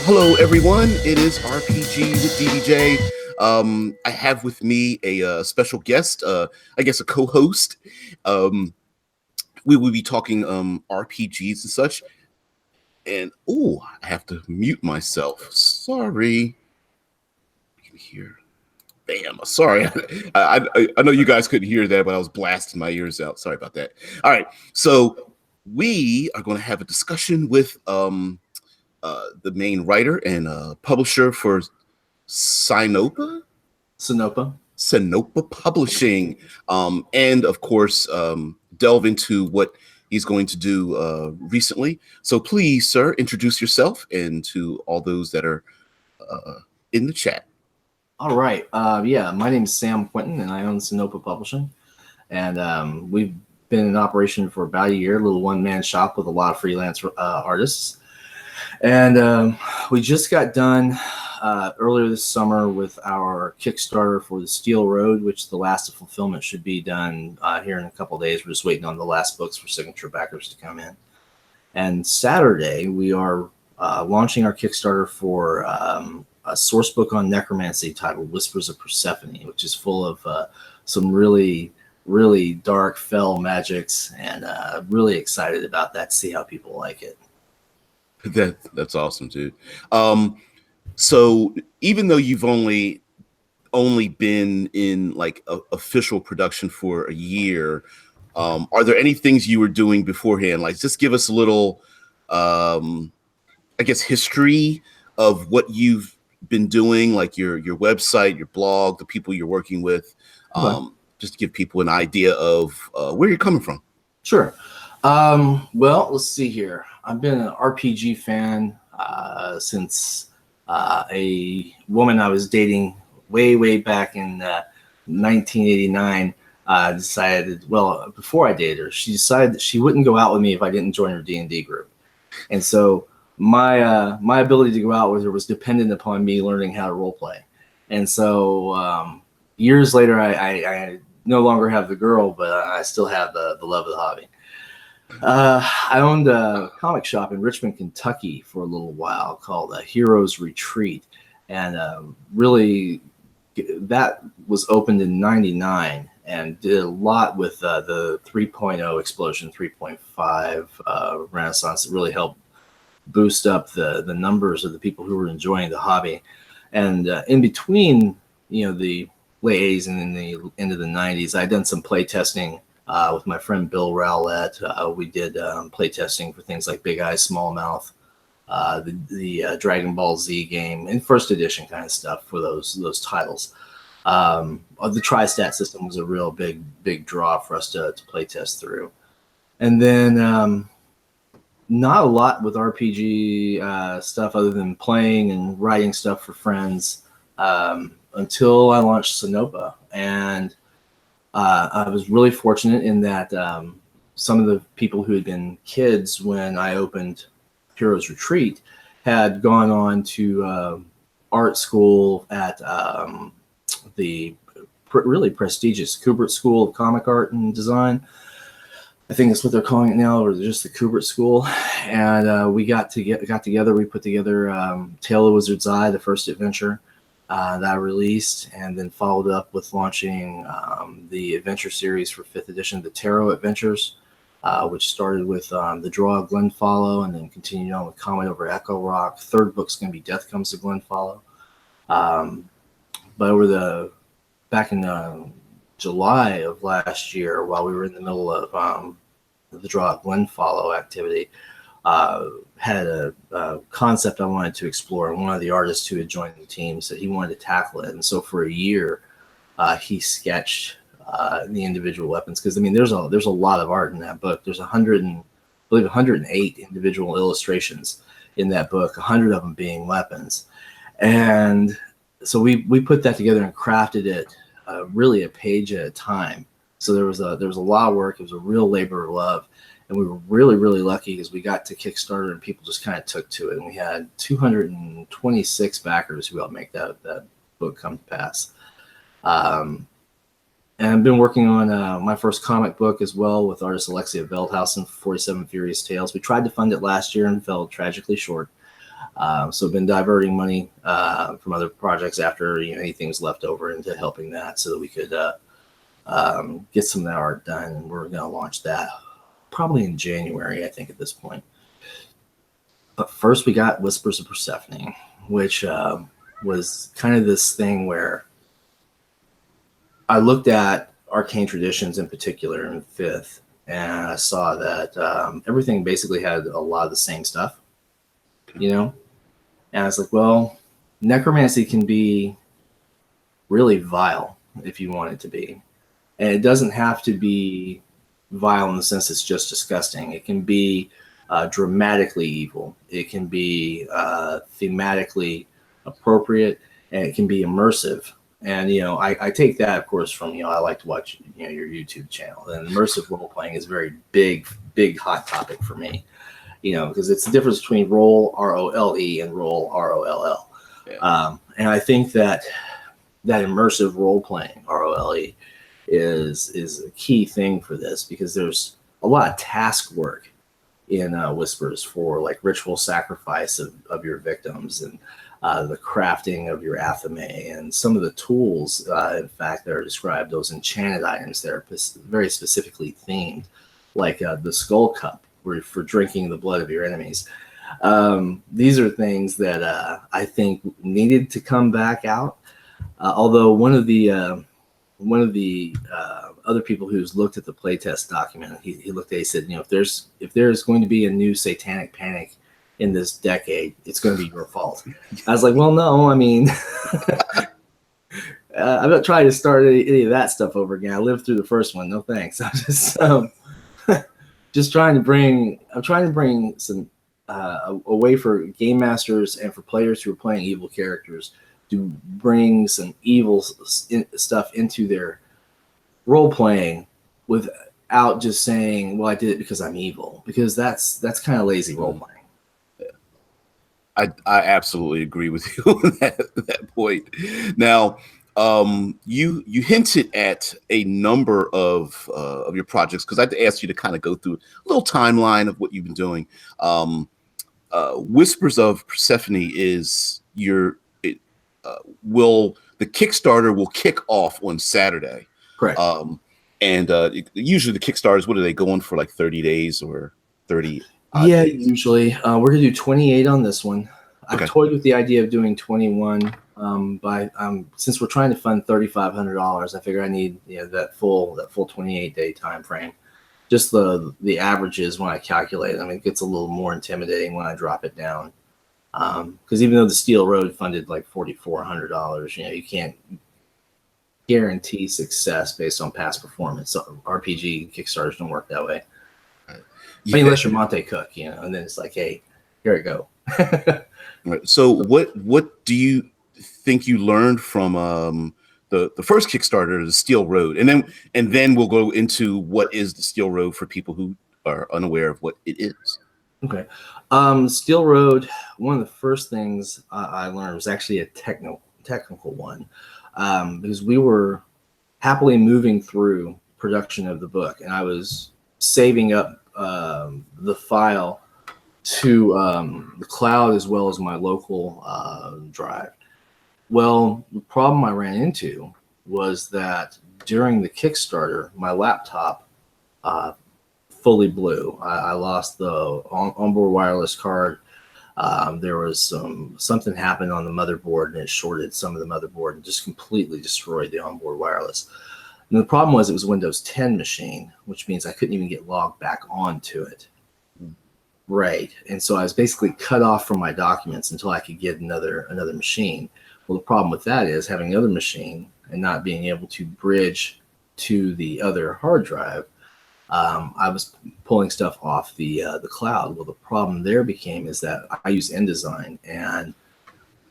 Hello, everyone. It is RPG with DDJ. I have with me a special guest, I guess a co-host. Um, we will be talking RPGs and such. And I have to mute myself. Sorry. You can hear. Bam. Sorry. I know you guys couldn't hear that, but I was blasting my ears out. Sorry about that. All right. So we are going to have a discussion with the main writer and publisher for Sinopa Sinopa. Sinopa Publishing, and of course delve into what he's going to do recently. So please, sir, introduce yourself and to all those that are in the chat. All right. My name is Sam Quinton, and I own Sinopa Publishing. And we've been in operation for about a year, a little one-man shop with a lot of freelance artists. And we just got done earlier this summer with our Kickstarter for the Steel Road, which the last of fulfillment should be done here in a couple of days. We're just waiting on the last books for signature backers to come in. And Saturday, we are launching our Kickstarter for a source book on necromancy titled Whispers of Persephone, which is full of some really, really dark, fell magics, and really excited about that to see how people like it. That's awesome, dude. So even though you've only been in like official production for a year, are there any things you were doing beforehand? Like, just give us a little, I guess, history of what you've been doing, like your website, your blog, the people you're working with, just to give people an idea of where you're coming from. Sure. Well, let's see here. I've been an RPG fan since a woman I was dating way back in 1989 decided, well, before I dated her, she decided that she wouldn't go out with me if I didn't join her D&D group. And so my ability to go out with her was dependent upon me learning how to role play. And so years later, I no longer have the girl, but I still have the love of the hobby. I owned a comic shop in Richmond, Kentucky for a little while called Heroes Retreat. And really, that was opened in 99 and did a lot with the 3.0 explosion, 3.5 renaissance. It really helped boost up the numbers of the people who were enjoying the hobby. And in between, the late 80s and in the end of the 90s, I'd done some play testing with my friend Bill Rowlett. We did play testing for things like Big Eyes, Small Mouth, the Dragon Ball Z game, and first edition kind of stuff for those titles. The Tri-Stat system was a real big draw for us to play test through. And then not a lot with RPG stuff other than playing and writing stuff for friends until I launched Sinopa. And I was really fortunate in that some of the people who had been kids when I opened Heroes Retreat had gone on to art school at the really prestigious Kubert School of Comic Art and Design. I think that's what they're calling it now, or just the Kubert School. And we got together. We put together Tale of the Wizard's Eye, the first adventure that I released, and then followed up with launching the adventure series for 5th edition, the Tarot Adventures, which started with the Draw of Glenfollow and then continued on with Comet over Echo Rock. Third book's going to be Death Comes to Glenfollow. But back in July of last year, while we were in the middle of the Draw of Glenfollow activity, had a concept I wanted to explore, and one of the artists who had joined the team said he wanted to tackle it. And so for a year, he sketched the individual weapons, because there's a lot of art in that book. There's 108 individual illustrations in that book, 100 of them being weapons. And so we put that together and crafted it really a page at a time. So there was a lot of work. It was a real labor of love. And we were really, really lucky because we got to Kickstarter and people just kind of took to it. And we had 226 backers who helped make that book come to pass. And I've been working on my first comic book as well with artist Alexia Veldhausen, 47 Furious Tales. We tried to fund it last year and fell tragically short. So I've been diverting money from other projects after anything was left over into helping that, so that we could get some of that art done. And we're going to launch that probably in January, I think, at this point. But first, we got Whispers of Persephone, which was kind of this thing where I looked at arcane traditions in particular in fifth, and I saw that everything basically had a lot of the same stuff, And I was like, well, necromancy can be really vile if you want it to be. And it doesn't have to be vile in the sense it's just disgusting. It can be dramatically evil. It can be thematically appropriate, and it can be immersive. And I take that, of course, from I like to watch your YouTube channel. And immersive role playing is a very big hot topic for me. Because it's the difference between role ROLE and role ROLL. Yeah. And I think that immersive role playing ROLE is a key thing for this, because there's a lot of task work in Whispers for like ritual sacrifice of your victims, and the crafting of your athame, and some of the tools, in fact, that are described, those enchanted items that are very specifically themed, like the skull cup for drinking the blood of your enemies. These are things that I think needed to come back out. Although one of the other people who's looked at the playtest document, he looked at it, he said, if there's going to be a new satanic panic in this decade, it's going to be your fault. I was like, well, no, I mean, I'm not trying to start any of that stuff over again. I lived through the first one. No thanks. I'm just trying to bring some a way for game masters and for players who are playing evil characters to bring some evil stuff into their role playing without just saying, well, I did it because I'm evil, because that's kind of lazy role playing. I absolutely agree with you on that point. Now, you hinted at a number of your projects, because I had to ask you to kind of go through a little timeline of what you've been doing. Whispers of Persephone is the Kickstarter will kick off on Saturday. Correct. And usually the Kickstarters, what are they going for, like 30 days or 30? Yeah, days? Usually. We're going to do 28 on this one. Okay. I've toyed with the idea of doing 21, but since we're trying to fund $3,500, I figure I need that full 28-day time frame. Just the averages when I calculate, it gets a little more intimidating when I drop it down. Because even though the Steel Road funded like $4,400, you can't guarantee success based on past performance. So RPG Kickstarters don't work that way. Yeah. Unless you're Monte Cook, and then it's like, hey, here we go. Right. So what do you think you learned from the first Kickstarter, the Steel Road, and then we'll go into what is the Steel Road for people who are unaware of what it is. Okay. Steel Road, one of the first things I learned was actually a technical one, because we were happily moving through production of the book, and I was saving up the file to the cloud as well as my local drive. Well, the problem I ran into was that during the Kickstarter, my laptop fully blew. I lost the onboard wireless card. There was something happened on the motherboard, and it shorted some of the motherboard and just completely destroyed the onboard wireless. And the problem was it was a Windows 10 machine, which means I couldn't even get logged back onto it. Right. And so I was basically cut off from my documents until I could get another machine. Well, the problem with that is having another machine and not being able to bridge to the other hard drive. I was pulling stuff off the cloud. Well, the problem there became is that I use InDesign, and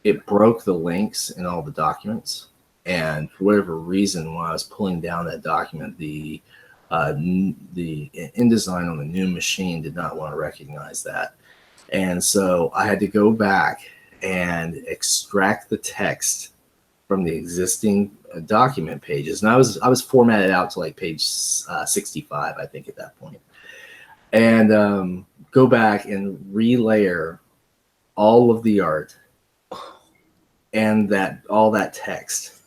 it broke the links in all the documents. And for whatever reason, when I was pulling down that document, the InDesign on the new machine did not want to recognize that. And so I had to go back and extract the text from the existing document pages. And I was formatted out to like page 65, I think, at that point. And go back and relayer all of the art and all that text,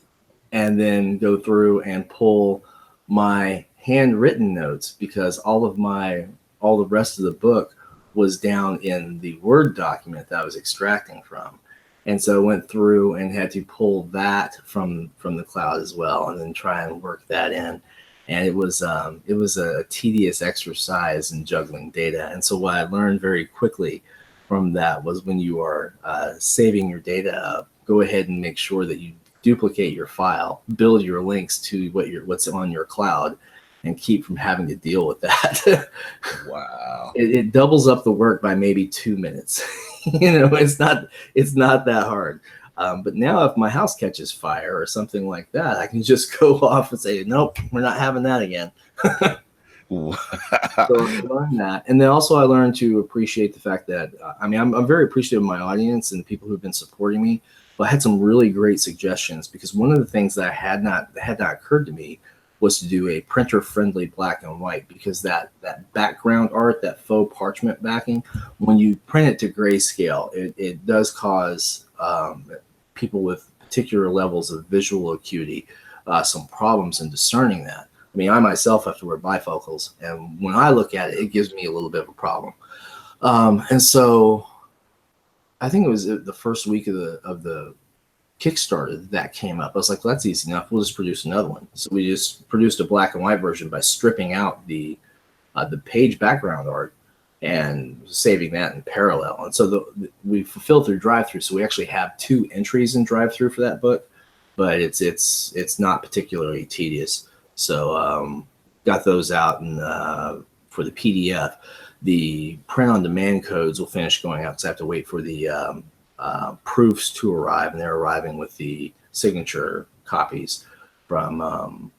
and then go through and pull my handwritten notes, because all the rest of the book was down in the Word document that I was extracting from. And so I went through and had to pull that from the cloud as well, and then try and work that in. And it was a tedious exercise in juggling data. And so what I learned very quickly from that was, when you are saving your data up, go ahead and make sure that you duplicate your file, build your links to what's on your cloud, and keep from having to deal with that. Wow. It doubles up the work by maybe 2 minutes. It's not that hard. But now if my house catches fire or something like that, I can just go off and say, nope, we're not having that again. Wow. So I learned that. And then also I learned to appreciate the fact that, I'm very appreciative of my audience and the people who've been supporting me, but I had some really great suggestions, because one of the things that had not occurred to me was to do a printer-friendly black and white, because that background art, that faux parchment backing, when you print it to grayscale, it does cause people with particular levels of visual acuity some problems in discerning that. I mean, I myself have to wear bifocals, and when I look at it, it gives me a little bit of a problem. And so I think it was the first week of the Kickstarter that came up. I was like, well, that's easy enough. We'll just produce another one. So we just produced a black and white version by stripping out the page background art and saving that in parallel. And so we fulfilled through drive-through. So we actually have 2 entries in drive-through for that book, but it's not particularly tedious. So got those out, and for the PDF, the print-on-demand codes will finish going out, because I have to wait for the proofs to arrive, and they're arriving with the signature copies from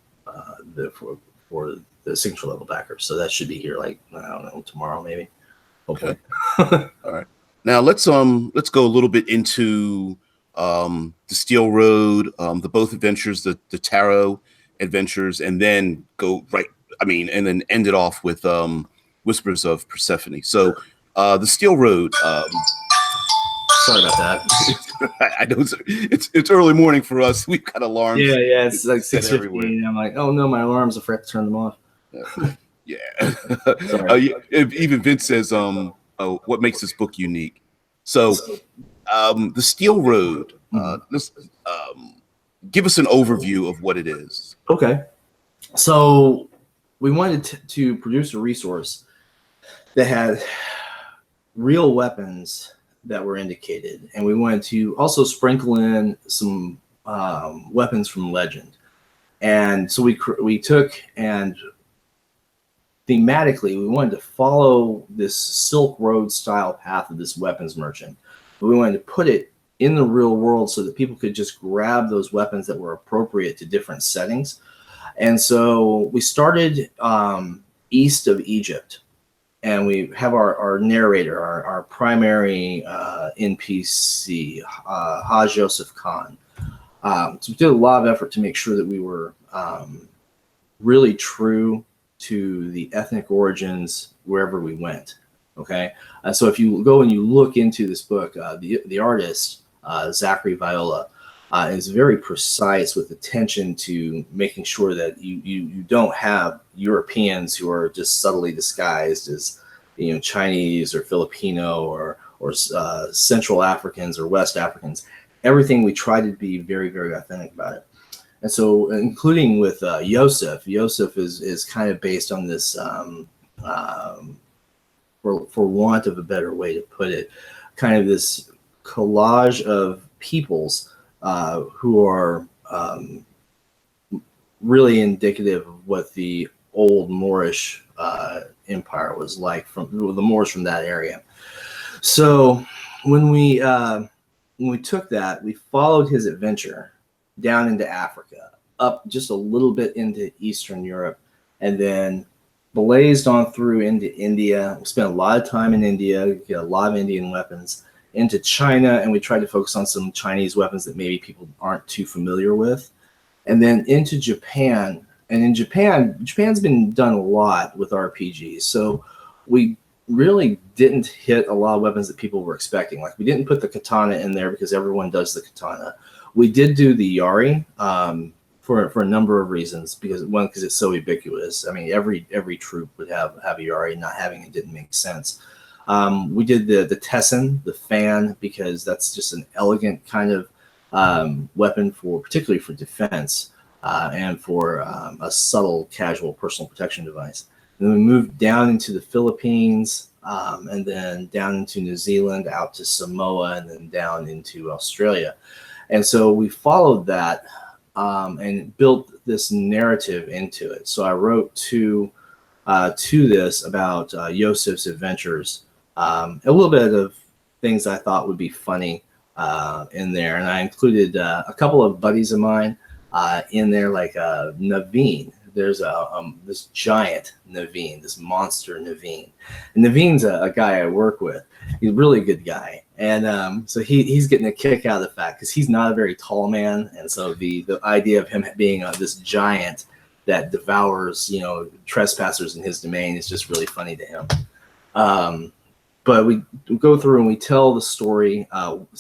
for the signature level backers. So that should be here, like, I don't know, tomorrow maybe, hopefully. Okay. All right. Now let's go a little bit into the Steel Road, the both adventures, the Tarot adventures, and then and then end it off with Whispers of Persephone. So the Steel Road. Sorry about that. I know it's early morning for us. We've got alarms. Yeah, it's like 6:15. I'm like, oh no, my alarms. I forgot to turn them off. Yeah. Even Vince says, what makes this book unique? So, the Steel Road. Give us an overview of what it is. Okay. So we wanted to produce a resource that had real weapons that were indicated, and we wanted to also sprinkle in some weapons from legend. And so we took, and thematically, we wanted to follow this Silk Road style path of this weapons merchant, but we wanted to put it in the real world so that people could just grab those weapons that were appropriate to different settings. And so we started east of Egypt, and we have our narrator, our primary NPC, Haj Joseph Khan. So we did a lot of effort to make sure that we were really true to the ethnic origins wherever we went. Okay, so if you go and you look into this book, the artist, Zachary Viola, is very precise with attention to making sure that you don't have Europeans who are just subtly disguised as, Chinese or Filipino or Central Africans or West Africans. Everything, we try to be very, very authentic about it. And so, including with Yosef is kind of based on this, for want of a better way to put it, kind of this collage of peoples who are really indicative of what the old Moorish empire was like, from the Moors from that area. So when we took that, we followed his adventure down into Africa, up just a little bit into Eastern Europe, and then blazed on through into India. We spent a lot of time in India, get a lot of Indian weapons, into China, and we tried to focus on some Chinese weapons that maybe people aren't too familiar with, and then into Japan. And in Japan's been done a lot with RPGs. So we really didn't hit a lot of weapons that people were expecting. Like we didn't put the katana in there because everyone does the katana. We did do the yari for a number of reasons. Because it's so ubiquitous. I mean, every troop would have a yari. Not having it didn't make sense. We did the Tessin, the fan, because that's just an elegant kind of weapon particularly for defense and for a subtle, casual personal protection device. And then we moved down into the Philippines, and then down into New Zealand, out to Samoa, and then down into Australia. And so we followed that and built this narrative into it. So I wrote to this about Yosef's adventures, a little bit of things I thought would be funny in there. And I included a couple of buddies of mine in there, like Naveen. There's this giant Naveen, this monster Naveen. And Naveen's a guy I work with. He's a really good guy. And so he's getting a kick out of the fact, because he's not a very tall man. And so the idea of him being this giant that devours, trespassers in his domain is just really funny to him. But we go through and we tell the story,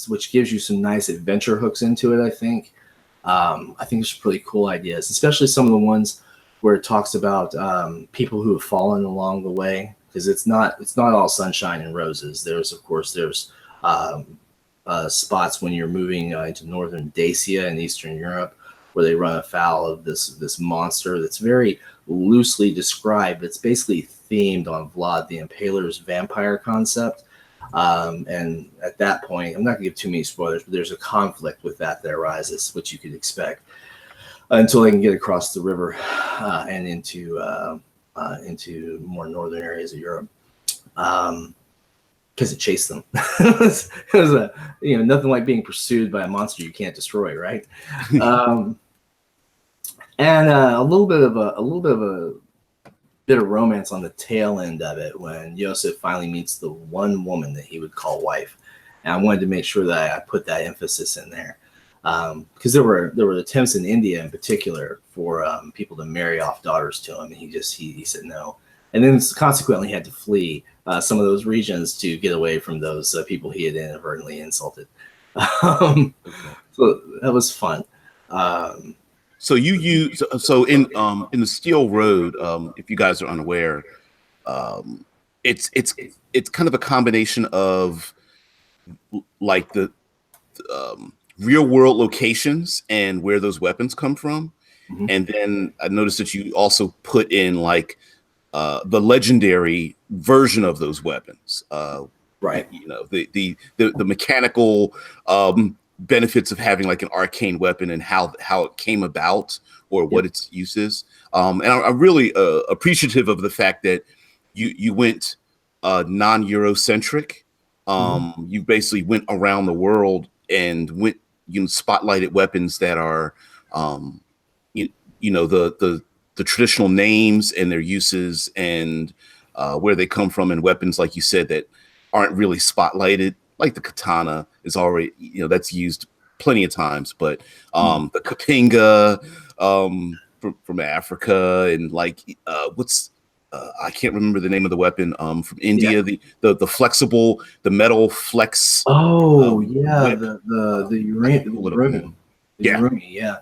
which gives you some nice adventure hooks into it, I think. I think it's pretty cool ideas, especially some of the ones where it talks about people who have fallen along the way, because it's not all sunshine and roses. There's spots when you're moving into northern Dacia and Eastern Europe where they run afoul of this monster that's very loosely described. It's basically themed on Vlad the Impaler's vampire concept. And at that point, I'm not going to give too many spoilers, but there's a conflict with that arises, which you could expect, until they can get across the river and into more northern areas of Europe. Because it chased them. It was nothing like being pursued by a monster you can't destroy, right? And a little bit of a bit of romance on the tail end of it when Yosef finally meets the one woman that he would call wife. And I wanted to make sure that I put that emphasis in there, because there were attempts in India in particular for people to marry off daughters to him, and he said no, and then consequently had to flee some of those regions to get away from those people he had inadvertently insulted. So that was fun. So you use in the Steel Road, if you guys are unaware, it's kind of a combination of like the real world locations and where those weapons come from. Mm-hmm. And then I noticed that you also put in like the legendary version of those weapons, right? The mechanical benefits of having like an arcane weapon and how it came about or what its use is. And I'm really appreciative of the fact that you went non-Eurocentric. You basically went around the world and spotlighted weapons that are the traditional names and their uses and where they come from, and weapons, like you said, that aren't really spotlighted. Like the katana is already, that's used plenty of times, but the kapinga from Africa, and like I can't remember the name of the weapon from India. The flexible, the metal flex. Oh the Urumi.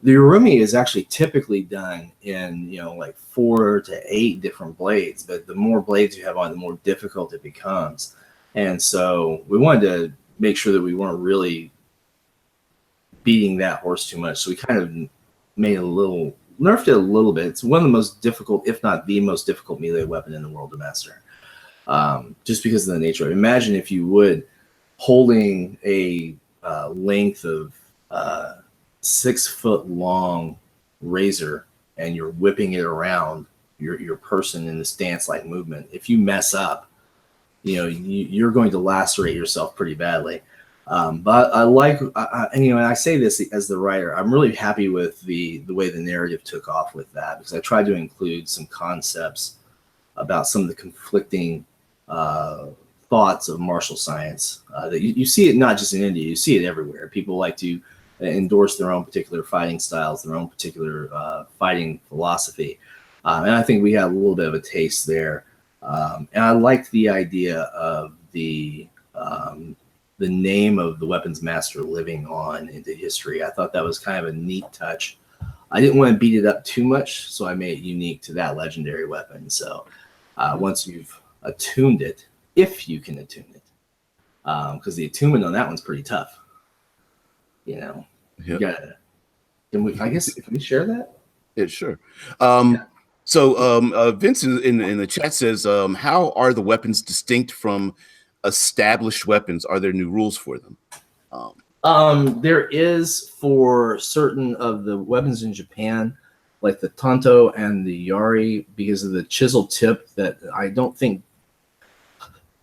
The Urumi is actually typically done in like 4 to 8 different blades, but the more blades you have on, the more difficult it becomes. And so we wanted to make sure that we weren't really beating that horse too much. So we kind of nerfed it a little bit. It's one of the most difficult, if not the most difficult melee weapon in the world to master. Just because of the nature of it. Imagine if you would holding a length of 6 foot long razor and you're whipping it around your person in this dance-like movement. If you mess up, you're going to lacerate yourself pretty badly. But I say this as the writer, I'm really happy with the way the narrative took off with that, because I tried to include some concepts about some of the conflicting thoughts of martial science. That you see it not just in India, you see it everywhere. People like to endorse their own particular fighting styles, their own particular fighting philosophy. And I think we had a little bit of a taste there And I liked the idea of the name of the weapons master living on into history. I thought that was kind of a neat touch. I didn't want to beat it up too much, so I made it unique to that legendary weapon. So once you've attuned it, if you can attune it, because the attunement on that one's pretty tough. You know, you gotta. Can we share that? Yeah, sure. So Vince in the chat says, how are the weapons distinct from established weapons? Are there new rules for them? There is for certain of the weapons in Japan, like the Tanto and the Yari, because of the chisel tip that I don't think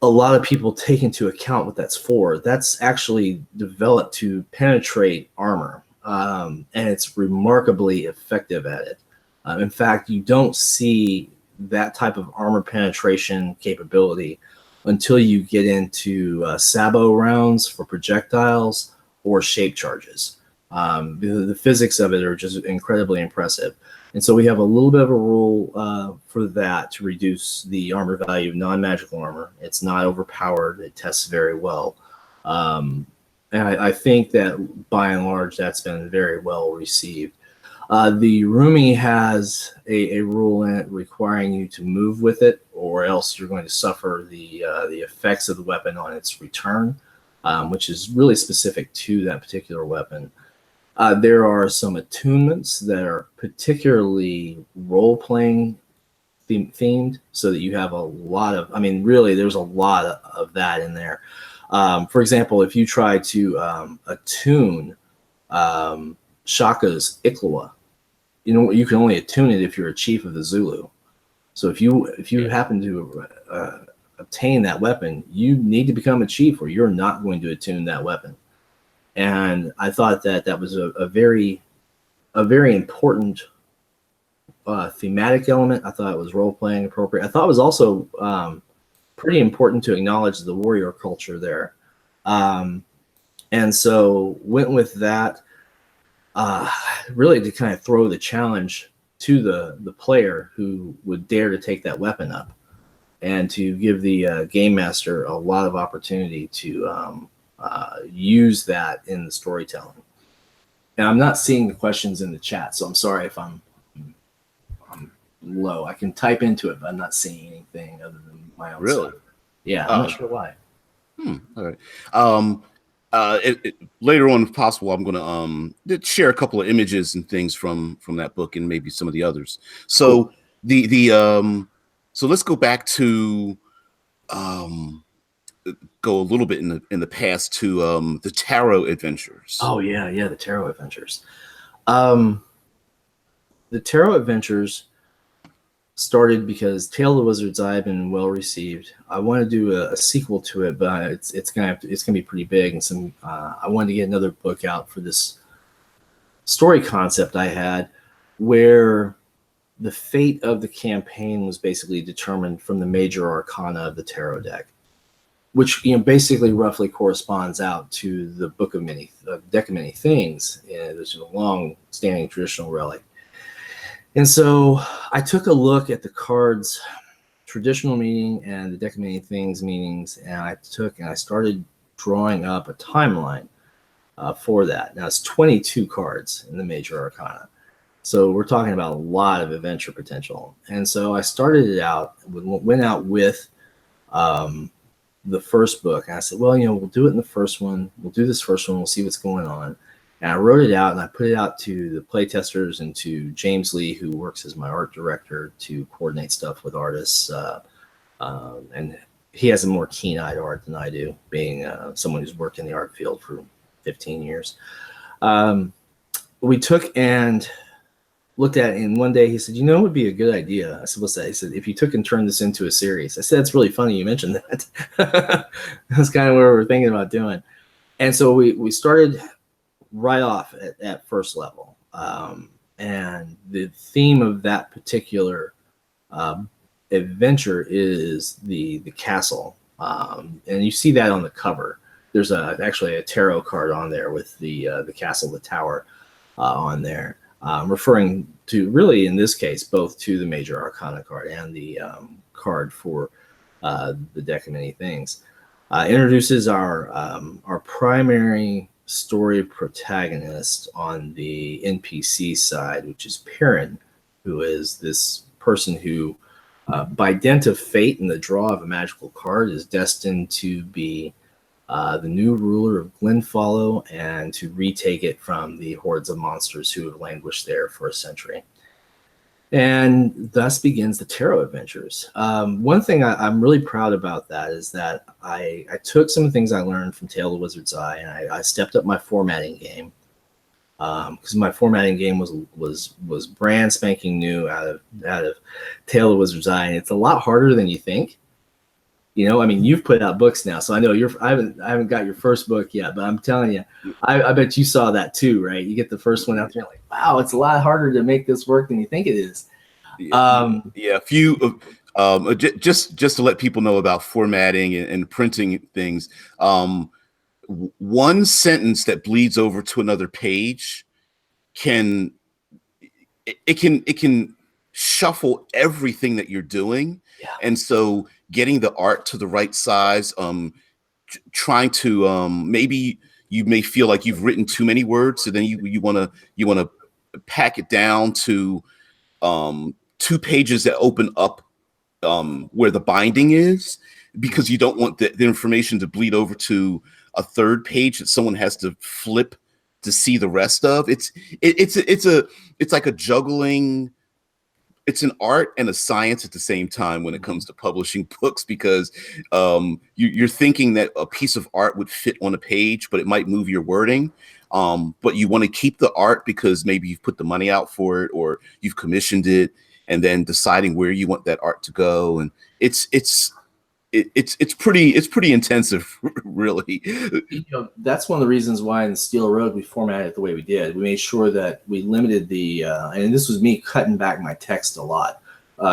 a lot of people take into account what that's for. That's actually developed to penetrate armor, and it's remarkably effective at it. In fact, you don't see that type of armor penetration capability until you get into sabot rounds for projectiles or shape charges. The physics of it are just incredibly impressive. And so we have a little bit of a rule for that to reduce the armor value of non-magical armor. It's not overpowered. It tests very well. And I think that by and large, that's been very well received. The Rumi has a rule in it requiring you to move with it, or else you're going to suffer the effects of the weapon on its return, which is really specific to that particular weapon. There are some attunements that are particularly role-playing themed, so that you have a lot of, really, there's a lot of that in there. For example, if you try to attune Shaka's Ikloa, you can only attune it if you're a chief of the Zulu. So if you happen to obtain that weapon, you need to become a chief, or you're not going to attune that weapon. And I thought that was a very important thematic element. I thought it was role playing appropriate. I thought it was also pretty important to acknowledge the warrior culture there, and so went with that. Really to kind of throw the challenge to the player who would dare to take that weapon up, and to give the game master a lot of opportunity to use that in the storytelling. And I'm not seeing the questions in the chat, so I'm sorry if I'm low. I can type into it, but I'm not seeing anything other than my own stuff. Yeah, I'm not sure why. All right. Later on, if possible, I'm going to share a couple of images and things from that book, and maybe some of the others. So cool. So let's go back to go a little bit in the past to the Tarot Adventures. Oh yeah, the Tarot Adventures. The Tarot Adventures started because Tale of the Wizard's Eye had been well received. I want to do a sequel to it, but it's gonna be pretty big, and I wanted to get another book out for this story concept I had, where the fate of the campaign was basically determined from the major arcana of the tarot deck, which basically roughly corresponds out to the deck of many things. There's a long-standing traditional relic. And so I took a look at the cards' traditional meaning and the deck of many things meanings, and I started drawing up a timeline for that. Now it's 22 cards in the major arcana, so we're talking about a lot of adventure potential. And so I started it out, went out with the first book, and I said, well, we'll do it in the first one. We'll do this first one. We'll see what's going on. And I wrote it out, and I put it out to the playtesters and to James Lee, who works as my art director, to coordinate stuff with artists. And he has a more keen-eyed art than I do, being someone who's worked in the art field for 15 years. We took and looked at it, and one day he said, it would be a good idea. I said, what's that? He said, if you took and turned this into a series. I said, it's really funny you mentioned that. That's kind of what we were thinking about doing. And so we started right off at first level. And the theme of that particular adventure is the castle. And you see that on the cover. There's actually a tarot card on there with the castle, the tower on there. referring to really in this case both to the Major Arcana card and the card for the Deck of Many Things. Introduces our primary story protagonist on the NPC side, which is Perrin, who is this person who, by dint of fate and the draw of a magical card, is destined to be the new ruler of Glenfollow and to retake it from the hordes of monsters who have languished there for a century. And thus begins the tarot adventures. One thing I'm really proud about that is that I took some of the things I learned from Tale of the Wizard's Eye and I stepped up my formatting game, because my formatting game was brand spanking new out of Tale of the Wizard's Eye, and it's a lot harder than you think. You know, I mean, you've put out books now, so I know I haven't got your first book yet, but I'm telling you, I bet you saw that too, right? You get the first one out there, like, wow, it's a lot harder to make this work than you think it is. Yeah, a few. Just to let people know about formatting and printing things. One sentence that bleeds over to another page can shuffle everything that you're doing. Yeah. And so getting the art to the right size, trying to maybe you may feel like you've written too many words, so then you want to pack it down to 2 pages that open up where the binding is, because you don't want the information to bleed over to a 3rd page that someone has to flip to see the rest of. It's like a juggling. It's an art and a science at the same time when it comes to publishing books, because you're thinking that a piece of art would fit on a page, but it might move your wording. But you want to keep the art because maybe you've put the money out for it or you've commissioned it, and then deciding where you want that art to go. And it's pretty intensive, really. You know, that's one of the reasons why in Steel Road we formatted it the way we did. We made sure that we limited the, and this was me cutting back my text a lot,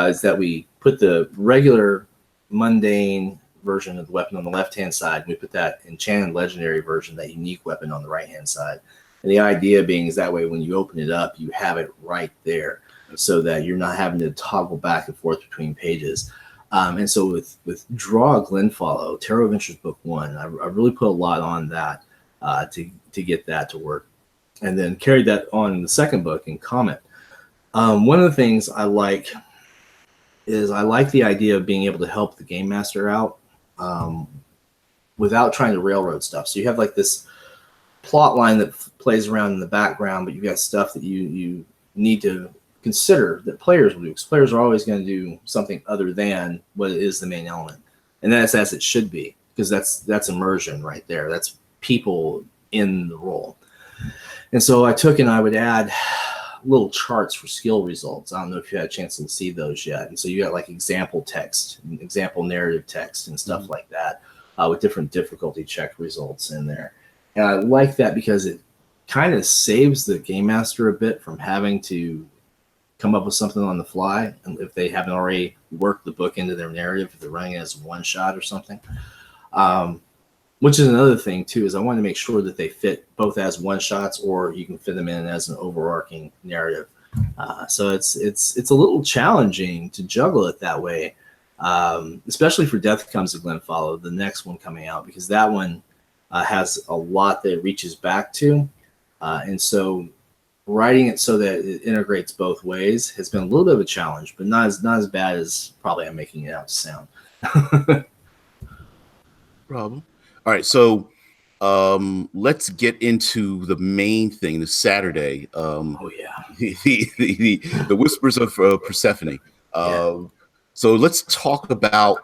is that we put the regular mundane version of the weapon on the left-hand side. We put that enchanted legendary version, that unique weapon, on the right-hand side. And the idea being is that way when you open it up, you have it right there so that you're not having to toggle back and forth between pages. And so with Draw Glenfollow, Tarot Adventures Book 1, I really put a lot on that to get that to work, and then carried that on in the second book in Comet. One of the things I like is I like the idea of being able to help the game master out without trying to railroad stuff. So you have like this plot line that plays around in the background, but you've got stuff that you need to consider that players will do, because players are always going to do something other than what is the main element, and that's as it should be, because that's immersion right there. That's people in the role. And so I took and I would add little charts for skill results. I don't know if you had a chance to see those yet. And so you got like example text, example narrative text, and stuff like that, with different difficulty check results in there. And I like that because it kind of saves the game master a bit from having to come up with something on the fly, and if they haven't already worked the book into their narrative, if they're running it as one shot or something. Which is another thing too, is I want to make sure that they fit both as one shots, or you can fit them in as an overarching narrative. So it's a little challenging to juggle it that way, especially for Death Comes to Glenfollow, the next one coming out, because that one has a lot that it reaches back to, and so writing it so that it integrates both ways has been a little bit of a challenge, but not as bad as probably I'm making it out to sound. Problem. All right, so let's get into the main thing, the Saturday. Oh yeah, the Whispers of Persephone. So let's talk about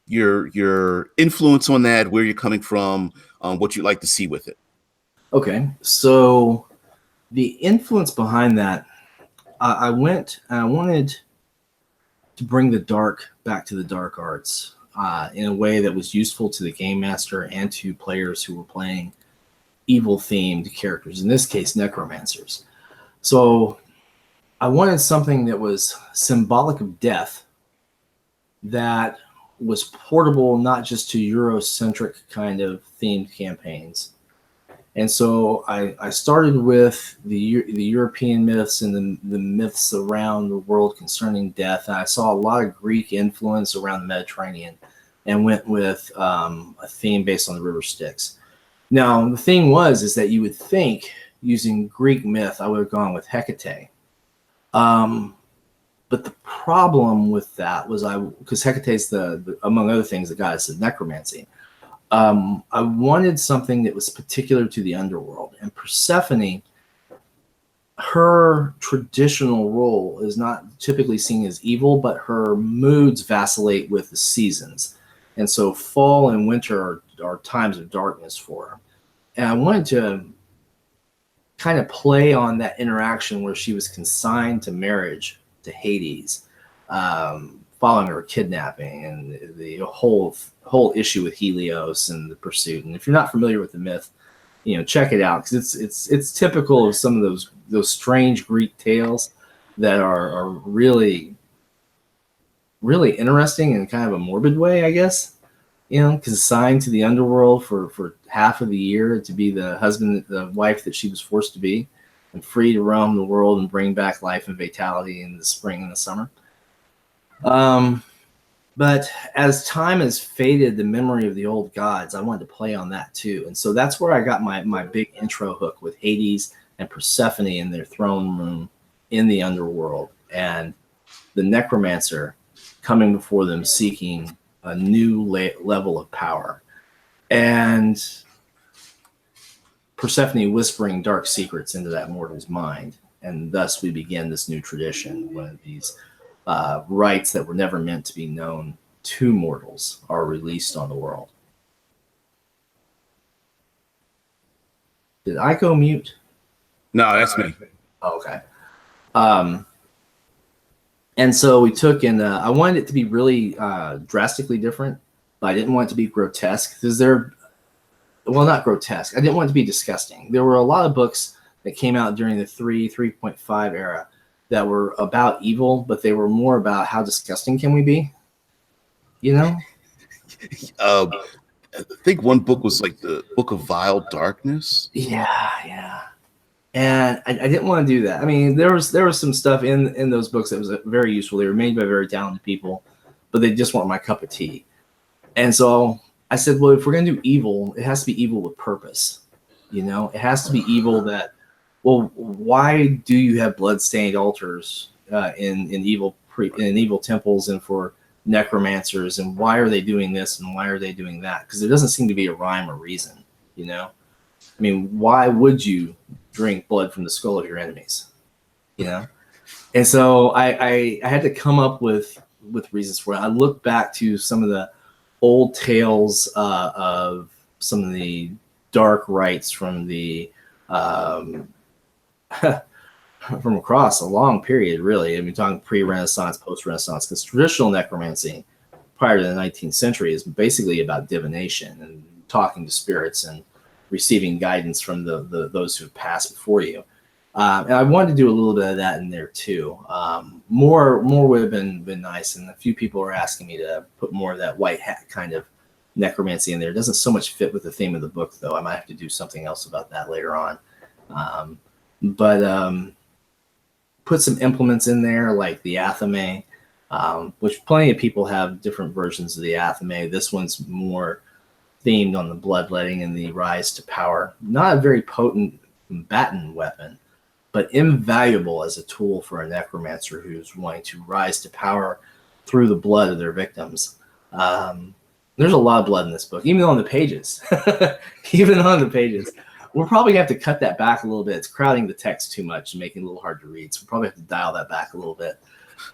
your influence on that, where you're coming from, what you'd like to see with it. Okay, so the influence behind that, I went and I wanted to bring the dark back to the dark arts in a way that was useful to the game master and to players who were playing evil themed characters, in this case necromancers. So I wanted something that was symbolic of death, that was portable not just to Eurocentric kind of themed campaigns, And so I started with the European myths and the myths around the world concerning death. And I saw a lot of Greek influence around the Mediterranean, and went with a theme based on the river Styx. Now, the thing is that you would think using Greek myth, I would have gone with Hecate. But the problem with that was because Hecate is the, among other things, the goddess of necromancy. I wanted something that was particular to the underworld, and Persephone, her traditional role is not typically seen as evil, but her moods vacillate with the seasons. And so fall and winter are times of darkness for her. And I wanted to kind of play on that interaction where she was consigned to marriage to Hades, following her kidnapping, and the whole issue with Helios and the pursuit. And if you're not familiar with the myth, check it out, because it's typical of some of those strange Greek tales that are really, really interesting in kind of a morbid way, I guess. Consigned to the underworld for half of the year to be the husband, the wife that she was forced to be, and free to roam the world and bring back life and vitality in the spring and the summer. But as time has faded the memory of the old gods, I wanted to play on that too. And so that's where I got my big intro hook with Hades and Persephone in their throne room in the underworld, and the necromancer coming before them seeking a new level of power, and Persephone whispering dark secrets into that mortal's mind. And thus we begin this new tradition. One of these rites that were never meant to be known to mortals are released on the world. Did I go mute? No, that's me. Oh, okay. And so we took, and I wanted it to be really drastically different, but I didn't want it to be grotesque. Not grotesque. I didn't want it to be disgusting. There were a lot of books that came out during the 3.5 era that were about evil, but they were more about how disgusting can we be? I think one book was like the Book of Vile Darkness. Yeah. And I didn't want to do that. I mean, there was some stuff in those books that was very useful. They were made by very talented people, but they just weren't my cup of tea. And so I said, well, if we're going to do evil, it has to be evil with purpose. It has to be evil that, well, why do you have blood-stained altars in evil temples and for necromancers, and why are they doing this and why are they doing that? Because there doesn't seem to be a rhyme or reason. I mean, why would you drink blood from the skull of your enemies? And so I had to come up with reasons for it. I looked back to some of the old tales of some of the dark rites from the from across a long period, really. I mean, talking pre-Renaissance, post-Renaissance, because traditional necromancy prior to the 19th century is basically about divination and talking to spirits and receiving guidance from those who passed before you. And I wanted to do a little bit of that in there too. More would have been nice, and a few people are asking me to put more of that white hat kind of necromancy in there. It doesn't so much fit with the theme of the book, though. I might have to do something else about that later on. But put some implements in there like the athame, which plenty of people have different versions of the athame. This one's more themed on the bloodletting and the rise to power. Not a very potent combatant weapon, but invaluable as a tool for a necromancer who's wanting to rise to power through the blood of their victims. There's a lot of blood in this book, even on the pages. Even on the pages. We'll probably have to cut that back a little bit. It's crowding the text too much and making it a little hard to read. So we'll probably have to dial that back a little bit.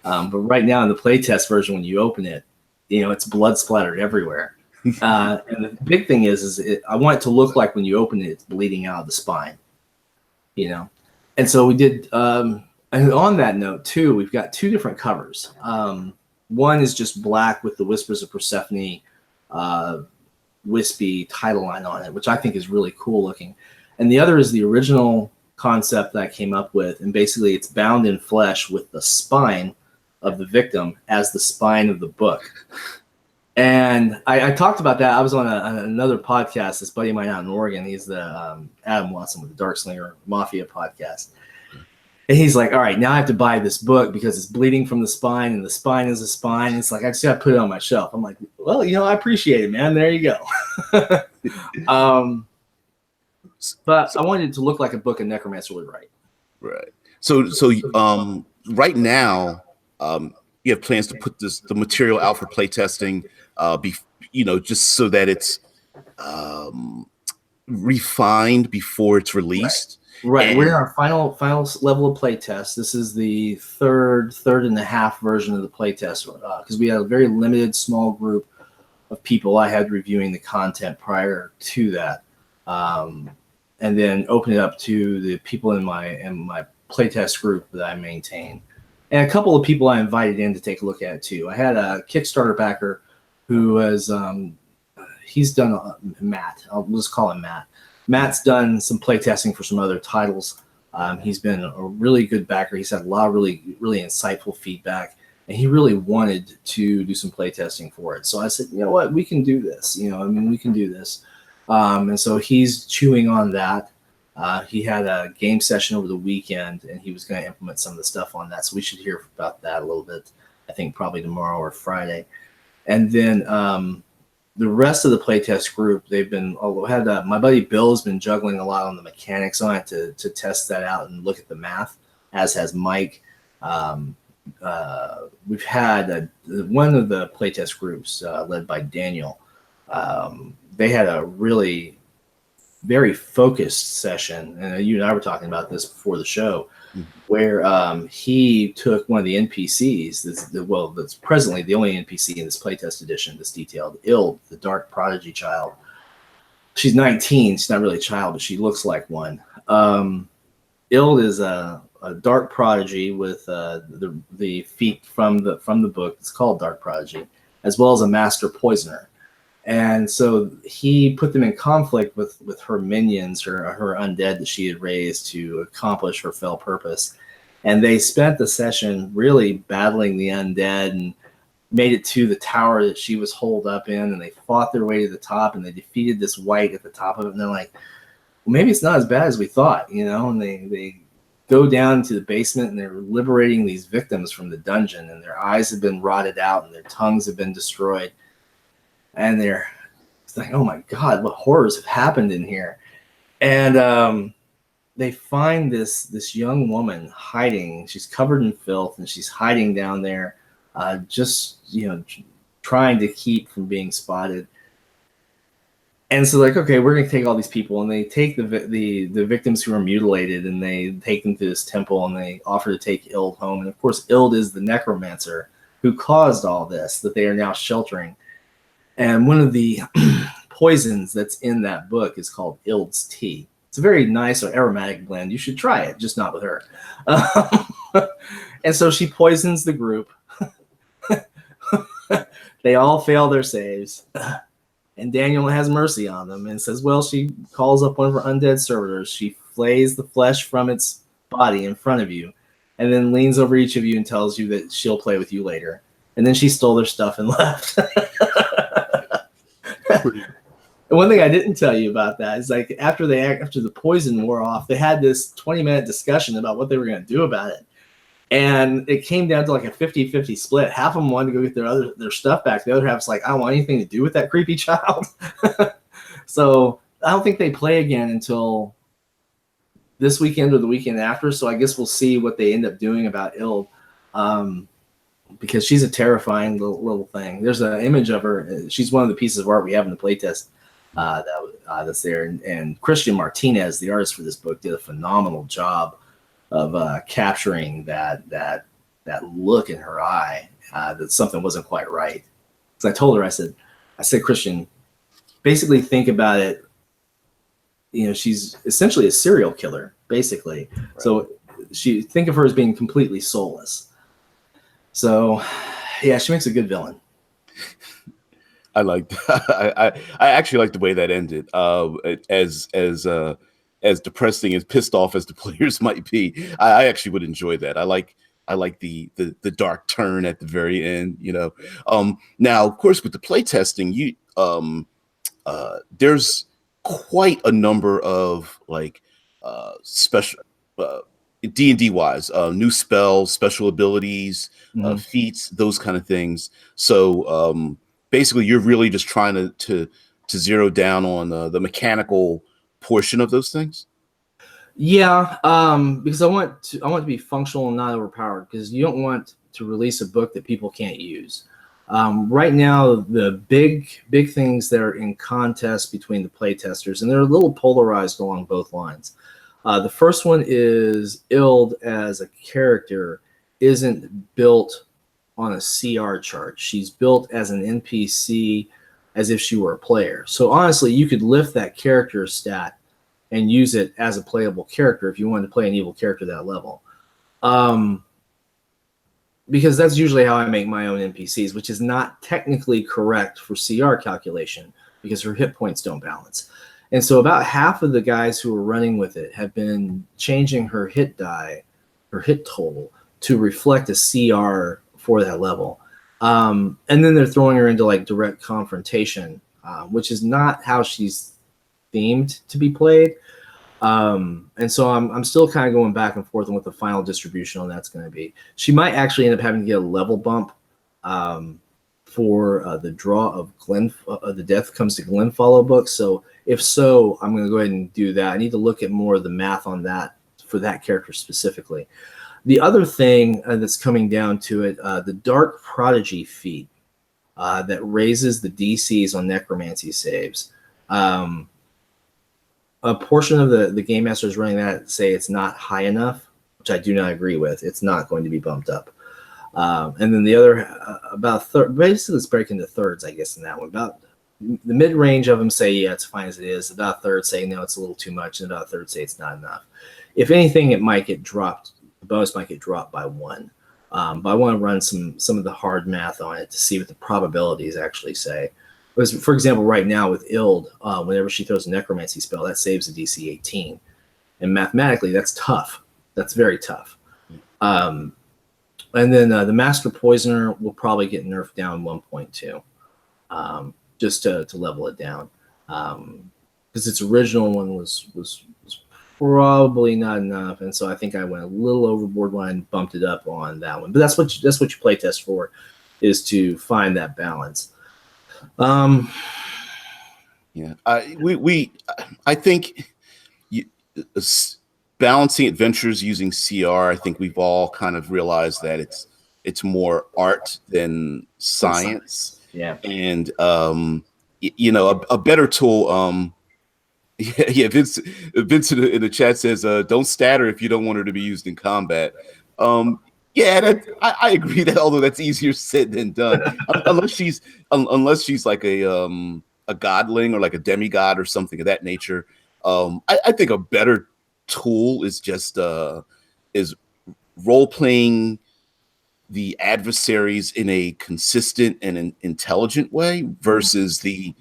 But right now in the playtest version, when you open it, it's blood splattered everywhere. And the big thing is I want it to look like when you open it, it's bleeding out of the spine. And so we did, and on that note too, we've got two different covers. One is just black with the Whispers of Persephone wispy title line on it, which I think is really cool looking. And the other is the original concept that I came up with. And basically it's bound in flesh with the spine of the victim as the spine of the book. And I talked about that. I was on another podcast. This buddy of mine out in Oregon, he's the Adam Watson with the Darkslinger Mafia podcast. And he's like, all right, now I have to buy this book because it's bleeding from the spine and the spine is a spine. It's like, I just got to put it on my shelf. I'm like, well, I appreciate it, man. There you go. But I wanted it to look like a book a necromancer would write. Right. So right now, you have plans to put the material out for playtesting, just so that it's refined before it's released. Right. And we're in our final level of playtest. This is the third and a half version of the playtest because we had a very limited small group of people I had reviewing the content prior to that, and then open it up to the people in my playtest group that I maintain, and a couple of people I invited in to take a look at it too. I had a Kickstarter backer who has he's done Matt. I'll just call him Matt. Matt's done some playtesting for some other titles. He's been a really good backer. He's had a lot of really, really insightful feedback, and he really wanted to do some playtesting for it. So I said, you know what, we can do this. We can do this. And so he's chewing on that. He had a game session over the weekend, and he was going to implement some of the stuff on that. So we should hear about that a little bit, I think probably tomorrow or Friday. And then the rest of the playtest group, my buddy Bill has been juggling a lot on the mechanics on it to test that out and look at the math, as has Mike. We've had one of the playtest groups led by Daniel. They had a really very focused session, and you and I were talking about this before the show, where he took one of the NPCs, that's presently the only NPC in this playtest edition that's detailed, Ild, the dark prodigy child. She's 19. She's not really a child, but she looks like one. Ild is a dark prodigy with the feat from the book. It's called Dark Prodigy, as well as a master poisoner. And so he put them in conflict with her minions, her undead that she had raised to accomplish her fell purpose. And they spent the session really battling the undead and made it to the tower that she was holed up in. And they fought their way to the top, and they defeated this wight at the top of it. And they're like, well, maybe it's not as bad as we thought, And they go down to the basement, and they're liberating these victims from the dungeon. And their eyes have been rotted out, and their tongues have been destroyed. And it's like, oh my God, what horrors have happened in here? And they find this young woman hiding. She's covered in filth, and she's hiding down there, trying to keep from being spotted. And so, like, okay, we're gonna take all these people, and they take the victims who are mutilated, and they take them to this temple, and they offer to take Ild home. And of course, Ild is the necromancer who caused all this that they are now sheltering. And one of the poisons that's in that book is called Ild's Tea. It's a very nice or aromatic blend. You should try it, just not with her. And so she poisons the group. They all fail their saves. And Daniel has mercy on them and says, well, she calls up one of her undead servitors. She flays the flesh from its body in front of you, and then leans over each of you and tells you that she'll play with you later. And then she stole their stuff and left. And one thing I didn't tell you about that is, like, after the poison wore off, they had this 20-minute discussion about what they were going to do about it. And it came down to like a 50-50 split. Half of them wanted to go get their stuff back. The other half's like, I don't want anything to do with that creepy child. So I don't think they play again until this weekend or the weekend after. So I guess we'll see what they end up doing about Ild. Because she's a terrifying little thing. There's an image of her. She's one of the pieces of art we have in the playtest that's there. And Christian Martinez, the artist for this book, did a phenomenal job of capturing that look in her eye, that something wasn't quite right. Because I told her, I said, Christian, basically think about it. She's essentially a serial killer, basically. Right. So think of her as being completely soulless. So, yeah, she makes a good villain. I like that. I actually like the way that ended. As depressing, as pissed off as the players might be, I actually would enjoy that. I like I like the dark turn at the very end. Now of course with the playtesting, there's quite a number of like special uh, D&D wise, new spells, special abilities, Hmm. feats, those kind of things. So basically, you're really just trying to zero down on the mechanical portion of those things. Yeah, because I want to be functional and not overpowered. Because you don't want to release a book that people can't use. Right now, the big things that are in contest between the playtesters, and they're a little polarized along both lines. The first one is Ild as a character isn't built on a CR chart. She's built as an NPC as if she were a player. So honestly, you could lift that character stat and use it as a playable character if you wanted to play an evil character that level. Um, because that's usually how I make my own NPCs, which is not technically correct for CR calculation because her hit points don't balance. And so about half of the guys who are running with it have been changing her hit die, her hit total, to reflect a CR for that level. And then they're throwing her into like direct confrontation, which is not how she's themed to be played. And so I'm still kind of going back and forth on what the final distribution on that's going to be. She might actually end up having to get a level bump for the draw of the Death Comes to Glen follow book. So if so, I'm going to go ahead and do that. I need to look at more of the math on that for that character specifically. The other thing that's coming down to it, the Dark Prodigy feat that raises the DCs on necromancy saves. A portion of the game masters running that say it's not high enough, which I do not agree with. It's not going to be bumped up. And then the other, about third, basically let's break into thirds, I guess, in that one. About the mid range of them say, yeah, it's fine as it is. About a third say, no, it's a little too much. And about a third say, it's not enough. If anything, it might get dropped. The bonus might get dropped by one. But I want to run some of the hard math on it to see what the probabilities actually say. Because, for example, right now with Ild, whenever she throws a necromancy spell, that saves a DC 18. And mathematically, that's tough. That's very tough. And then the Master Poisoner will probably get nerfed down 1.2, just to level it down. Because its original one was probably not enough, and so I think I went a little overboard when I bumped it up on that one. But that's what you play test for, is to find that balance. Yeah, I think balancing adventures using CR. I think we've all kind of realized that it's more art than science. Yeah, and a better tool. Yeah, Vince in the chat says, "Don't statter if you don't want her to be used in combat." Yeah, I agree that, although that's easier said than done, unless she's like a godling or like a demigod or something of that nature. I think a better tool is just is role playing the adversaries in a consistent and an intelligent way versus the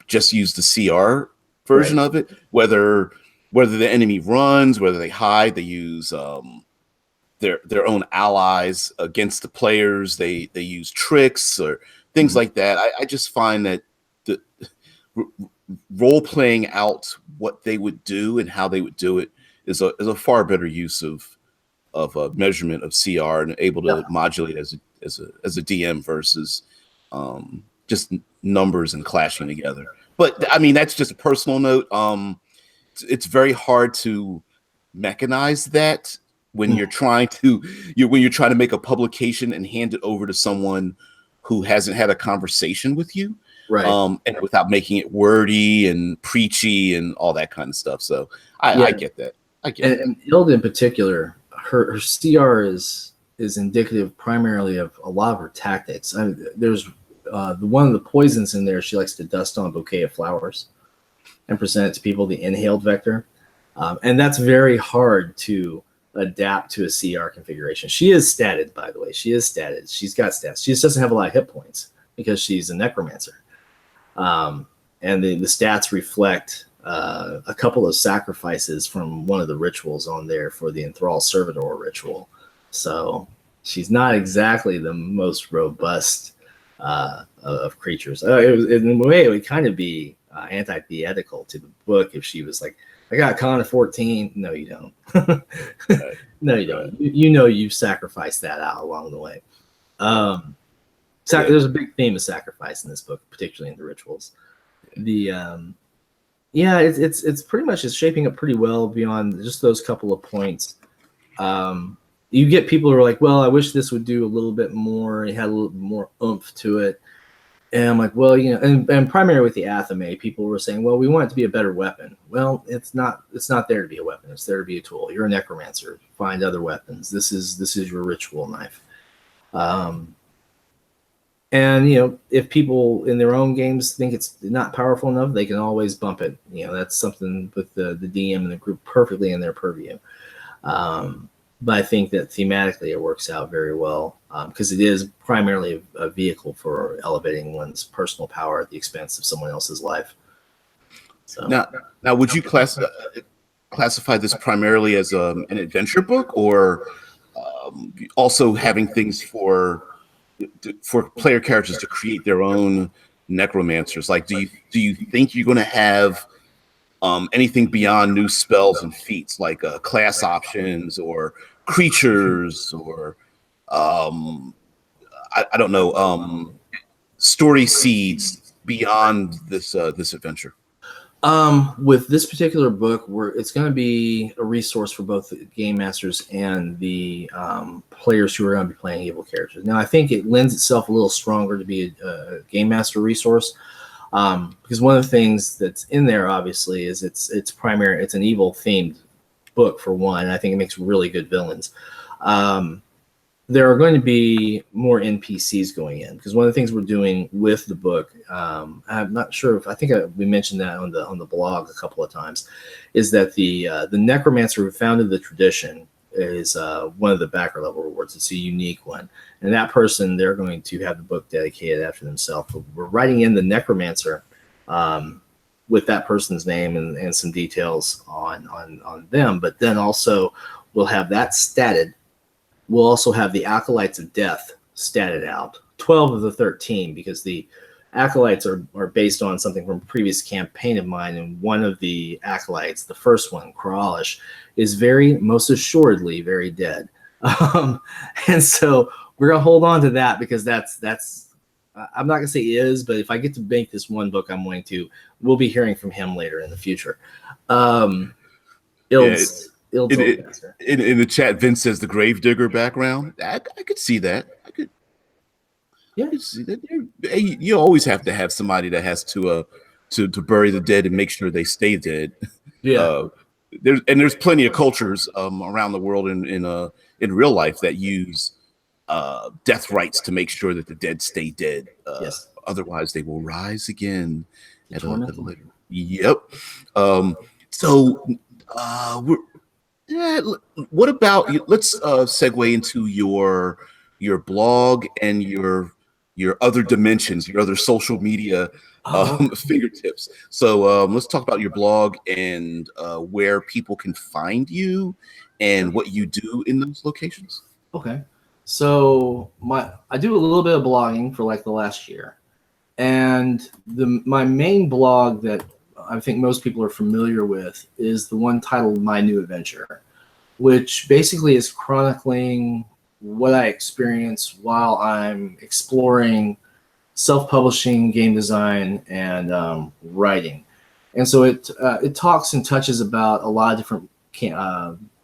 just use the CR version of it. Whether the enemy runs, whether they hide, they use their own allies against the players. They use tricks or things like that. I just find that the role playing out what they would do and how they would do it is a far better use of a measurement of CR and able to modulate as a DM versus just numbers and clashing together. But I mean, that's just a personal note. It's very hard to mechanize that when you're trying to make a publication and hand it over to someone who hasn't had a conversation with you, and without making it wordy and preachy and all that kind of stuff. So I get that. And Ild in particular, her CR is indicative primarily of a lot of her tactics. There's one of the poisons in there. She likes to dust on a bouquet of flowers and present it to people, the inhaled vector. And that's very hard to adapt to a CR configuration. She is statted, by the way. She is statted. She's got stats. She just doesn't have a lot of hit points because she's a necromancer. And the stats reflect a couple of sacrifices from one of the rituals on there for the Enthrall Servitor ritual. So she's not exactly the most robust of creatures. In a way, it would kind of be antithetical to the book if she was like, I got a con of 14. No, you don't. No, you don't. You know you've sacrificed that out along the way. There's a big theme of sacrifice in this book, particularly in the rituals. It's pretty much it's shaping up pretty well beyond just those couple of points. You get people who are like, well, I wish this would do a little bit more. It had a little more oomph to it. And I'm like, well, and primarily with the Athame, people were saying, well, we want it to be a better weapon. Well, it's not there to be a weapon. It's there to be a tool. You're a necromancer. Find other weapons. This is your ritual knife. And if people in their own games think it's not powerful enough, they can always bump it. That's something with the DM and the group perfectly in their purview. But I think that thematically it works out very well because it is primarily a vehicle for elevating one's personal power at the expense of someone else's life. So now, would you classify this primarily as an adventure book, or also having things for player characters to create their own necromancers? Like, do you think you're going to have anything beyond new spells and feats, like class options or creatures, or I don't know, story seeds beyond this adventure? With this particular book, it's going to be a resource for both the game masters and the players who are going to be playing evil characters. Now, I think it lends itself a little stronger to be a game master resource. Because one of the things that's in there, obviously, is it's an evil themed book for one. And I think it makes really good villains. There are going to be more NPCs going in because one of the things we're doing with the book, I'm not sure I think we mentioned that on the blog a couple of times, is that the necromancer who founded the tradition is one of the backer level rewards. It's a unique one. And that person, they're going to have the book dedicated after themselves. But we're writing in the necromancer with that person's name and some details on them. But then also we'll have that statted. We'll also have the Acolytes of Death statted out. 12 of the 13, because the Acolytes are based on something from a previous campaign of mine. And one of the Acolytes, the first one, Koralish, is most assuredly very dead. And so we're going to hold on to that because that's I'm not going to say is, but if I get to make this one book, we'll be hearing from him later in the future. In the chat, Vince says the Gravedigger background. I could see that. I could see that. You always have to have somebody that has to bury the dead and make sure they stay dead. Yeah. There's plenty of cultures around the world in real life that use death rites to make sure that the dead stay dead. Yes. Otherwise, they will rise again at a later. Yep. What about let's segue into your blog and your other dimensions, your other social media fingertips. So let's talk about your blog and where people can find you and what you do in those locations. Okay. So I do a little bit of blogging for like the last year, and my main blog that I think most people are familiar with is the one titled My New Adventure, which basically is chronicling what I experience while I'm exploring self-publishing, game design, and writing. And so it talks and touches about a lot of different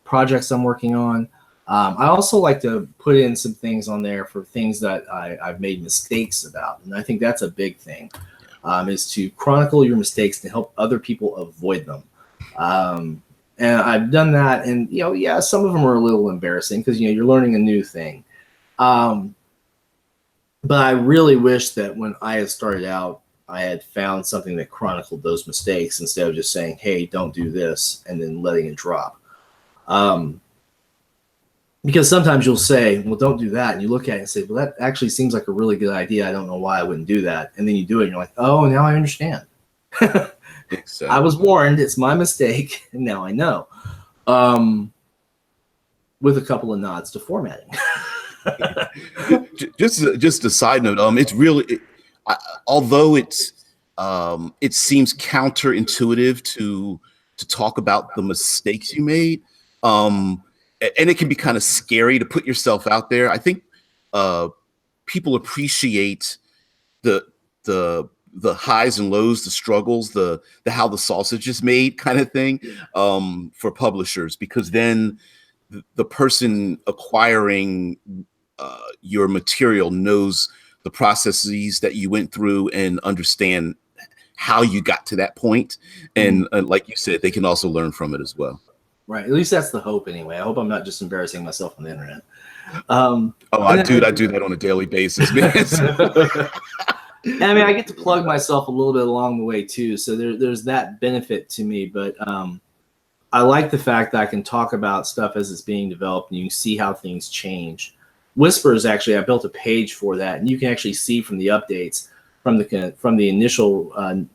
projects I'm working on. I also like to put in some things on there for things that I've made mistakes about. And I think that's a big thing, is to chronicle your mistakes to help other people avoid them. And I've done that. And, some of them are a little embarrassing because, you're learning a new thing. But I really wish that when I had started out, I had found something that chronicled those mistakes instead of just saying, hey, don't do this, and then letting it drop. Because sometimes you'll say, well, don't do that. And you look at it and say, well, that actually seems like a really good idea. I don't know why I wouldn't do that. And then you do it and you're like, oh, now I understand. I was warned. It's my mistake. And now I know. with a couple of nods to formatting. Just a side note, it's really, although it seems counterintuitive to talk about the mistakes you made, and it can be kind of scary to put yourself out there. I think people appreciate the the highs and lows, the struggles, the how the sausage is made kind of thing, for publishers, because then the person acquiring your material knows the processes that you went through and understand how you got to that point. And like you said, they can also learn from it as well. Right. At least that's the hope anyway. I hope I'm not just embarrassing myself on the internet. Oh, I do that on a daily basis, man. I mean, I get to plug myself a little bit along the way too. So there's that benefit to me. But I like the fact that I can talk about stuff as it's being developed and you can see how things change. Whispers, actually, I built a page for that, and you can actually see from the updates from the initial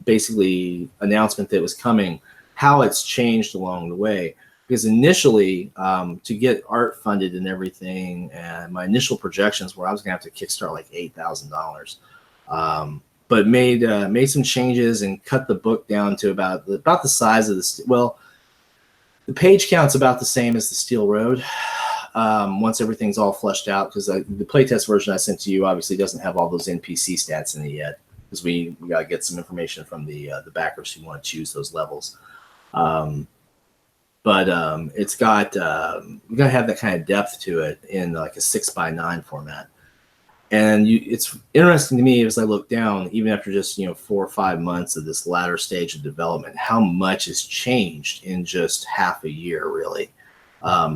basically announcement that was coming, how it's changed along the way. Because initially, to get art funded and everything, and my initial projections were I was going to have to kickstart like $8,000, but made some changes and cut the book down to about the size of the page count's about the same as the Steel Road. Once everything's all fleshed out, because the playtest version I sent to you obviously doesn't have all those NPC stats in it yet, because we got to get some information from the backers who want to choose those levels. But it's got we got to have that kind of depth to it in like a 6x9 format. And it's interesting to me as I look down, even after just 4 or 5 months of this latter stage of development, how much has changed in just half a year, really.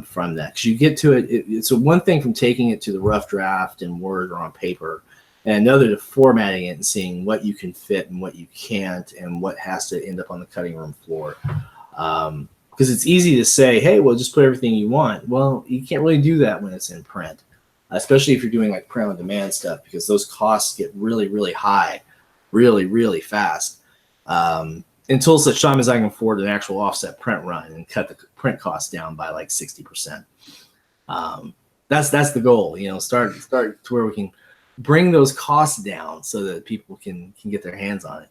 From that, because you get to it's one thing from taking it to the rough draft in Word or on paper, and another to formatting it and seeing what you can fit and what you can't, and what has to end up on the cutting room floor. Because it's easy to say, hey, well, just put everything you want. Well, you can't really do that when it's in print, especially if you're doing like print on demand stuff, because those costs get really, really high, really, really fast. Until such time as I can afford an actual offset print run and cut the print costs down by like 60%. That's the goal, start to where we can bring those costs down so that people can get their hands on it.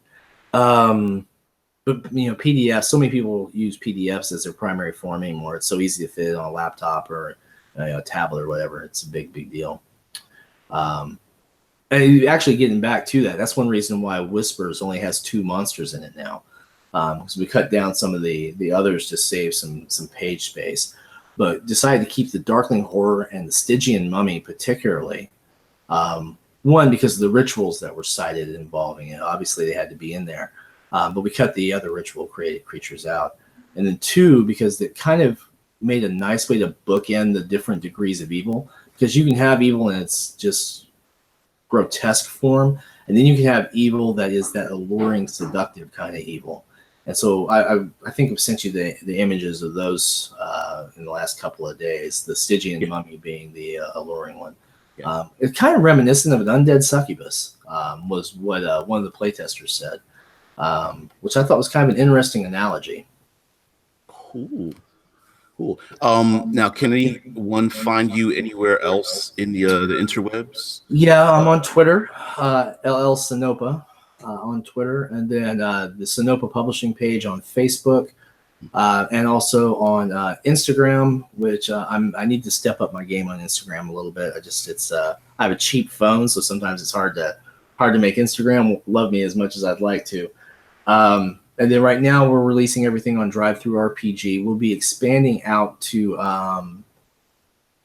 But PDFs, so many people use PDFs as their primary form anymore. It's so easy to fit on a laptop or a tablet or whatever. It's a big deal. And actually getting back to that, that's one reason why Whispers only has 2 monsters in it now. Because we cut down some of the others to save some page space, but decided to keep the Darkling Horror and the Stygian Mummy particularly. One, because of the rituals that were cited involving it. Obviously, they had to be in there, but we cut the other ritual-created creatures out. And then 2, because it kind of made a nice way to bookend the different degrees of evil, because you can have evil in its just grotesque form, and then you can have evil that is that alluring, seductive kind of evil. And so I think I've sent you the images of those in the last couple of days, the Stygian Mummy being the alluring one. Yeah. It's kind of reminiscent of an undead succubus, was what one of the playtesters said, which I thought was kind of an interesting analogy. Cool. Now, can anyone find you anywhere else in the interwebs? Yeah, I'm on Twitter, LL Sinopa. On Twitter, and then the Sinopa publishing page on Facebook, and also on Instagram, which I need to step up my game on Instagram a little bit. I have a cheap phone, so sometimes it's hard to make Instagram love me as much as I'd like to. And then right now we're releasing everything on Drive-Thru RPG. We'll be expanding out to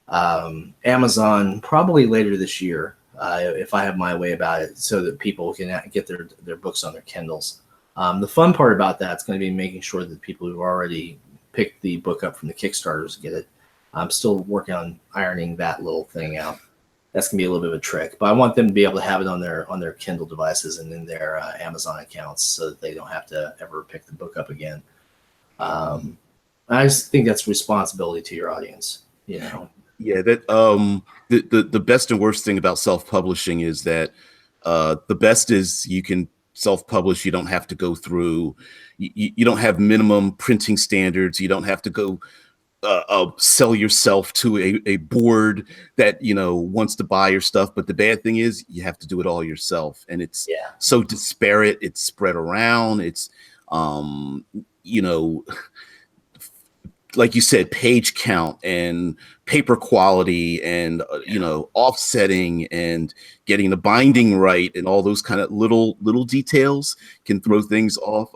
Amazon probably later this year. If I have my way about it, so that people can get their books on their Kindles. The fun part about that is going to be making sure that people who already picked the book up from the Kickstarters get it. I'm still working on ironing that little thing out. That's going to be a little bit of a trick, but I want them to be able to have it on their Kindle devices and in their Amazon accounts, so that they don't have to ever pick the book up again. I just think that's responsibility to your audience, Yeah, that the best and worst thing about self-publishing is that the best is you can self-publish. You don't have to go through. You don't have minimum printing standards. You don't have to go sell yourself to a board that wants to buy your stuff. But the bad thing is you have to do it all yourself, and it's Yeah. so disparate. It's spread around. It's you know like you said, page count and paper quality and offsetting and getting the binding right and all those kind of little details can throw things off.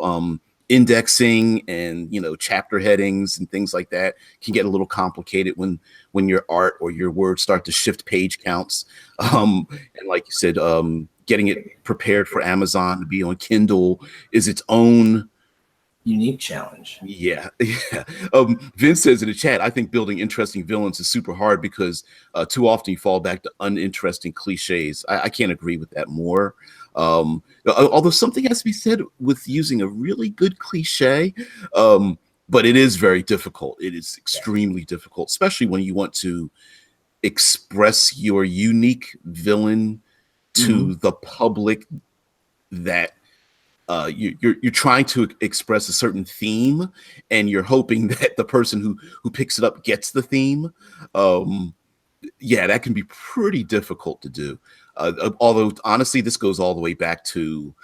Indexing and chapter headings and things like that can get a little complicated when your art or your words start to shift page counts. And like you said, getting it prepared for Amazon to be on Kindle is its own unique challenge. Yeah. Vince says in the chat, I think building interesting villains is super hard because too often you fall back to uninteresting cliches. I can't agree with that more. Although something has to be said with using a really good cliche, but it is very difficult. It is extremely difficult, especially when you want to express your unique villain to the public that you're trying to express a certain theme, and you're hoping that the person who picks it up gets the theme. That can be pretty difficult to do. Although honestly, this goes all the way back to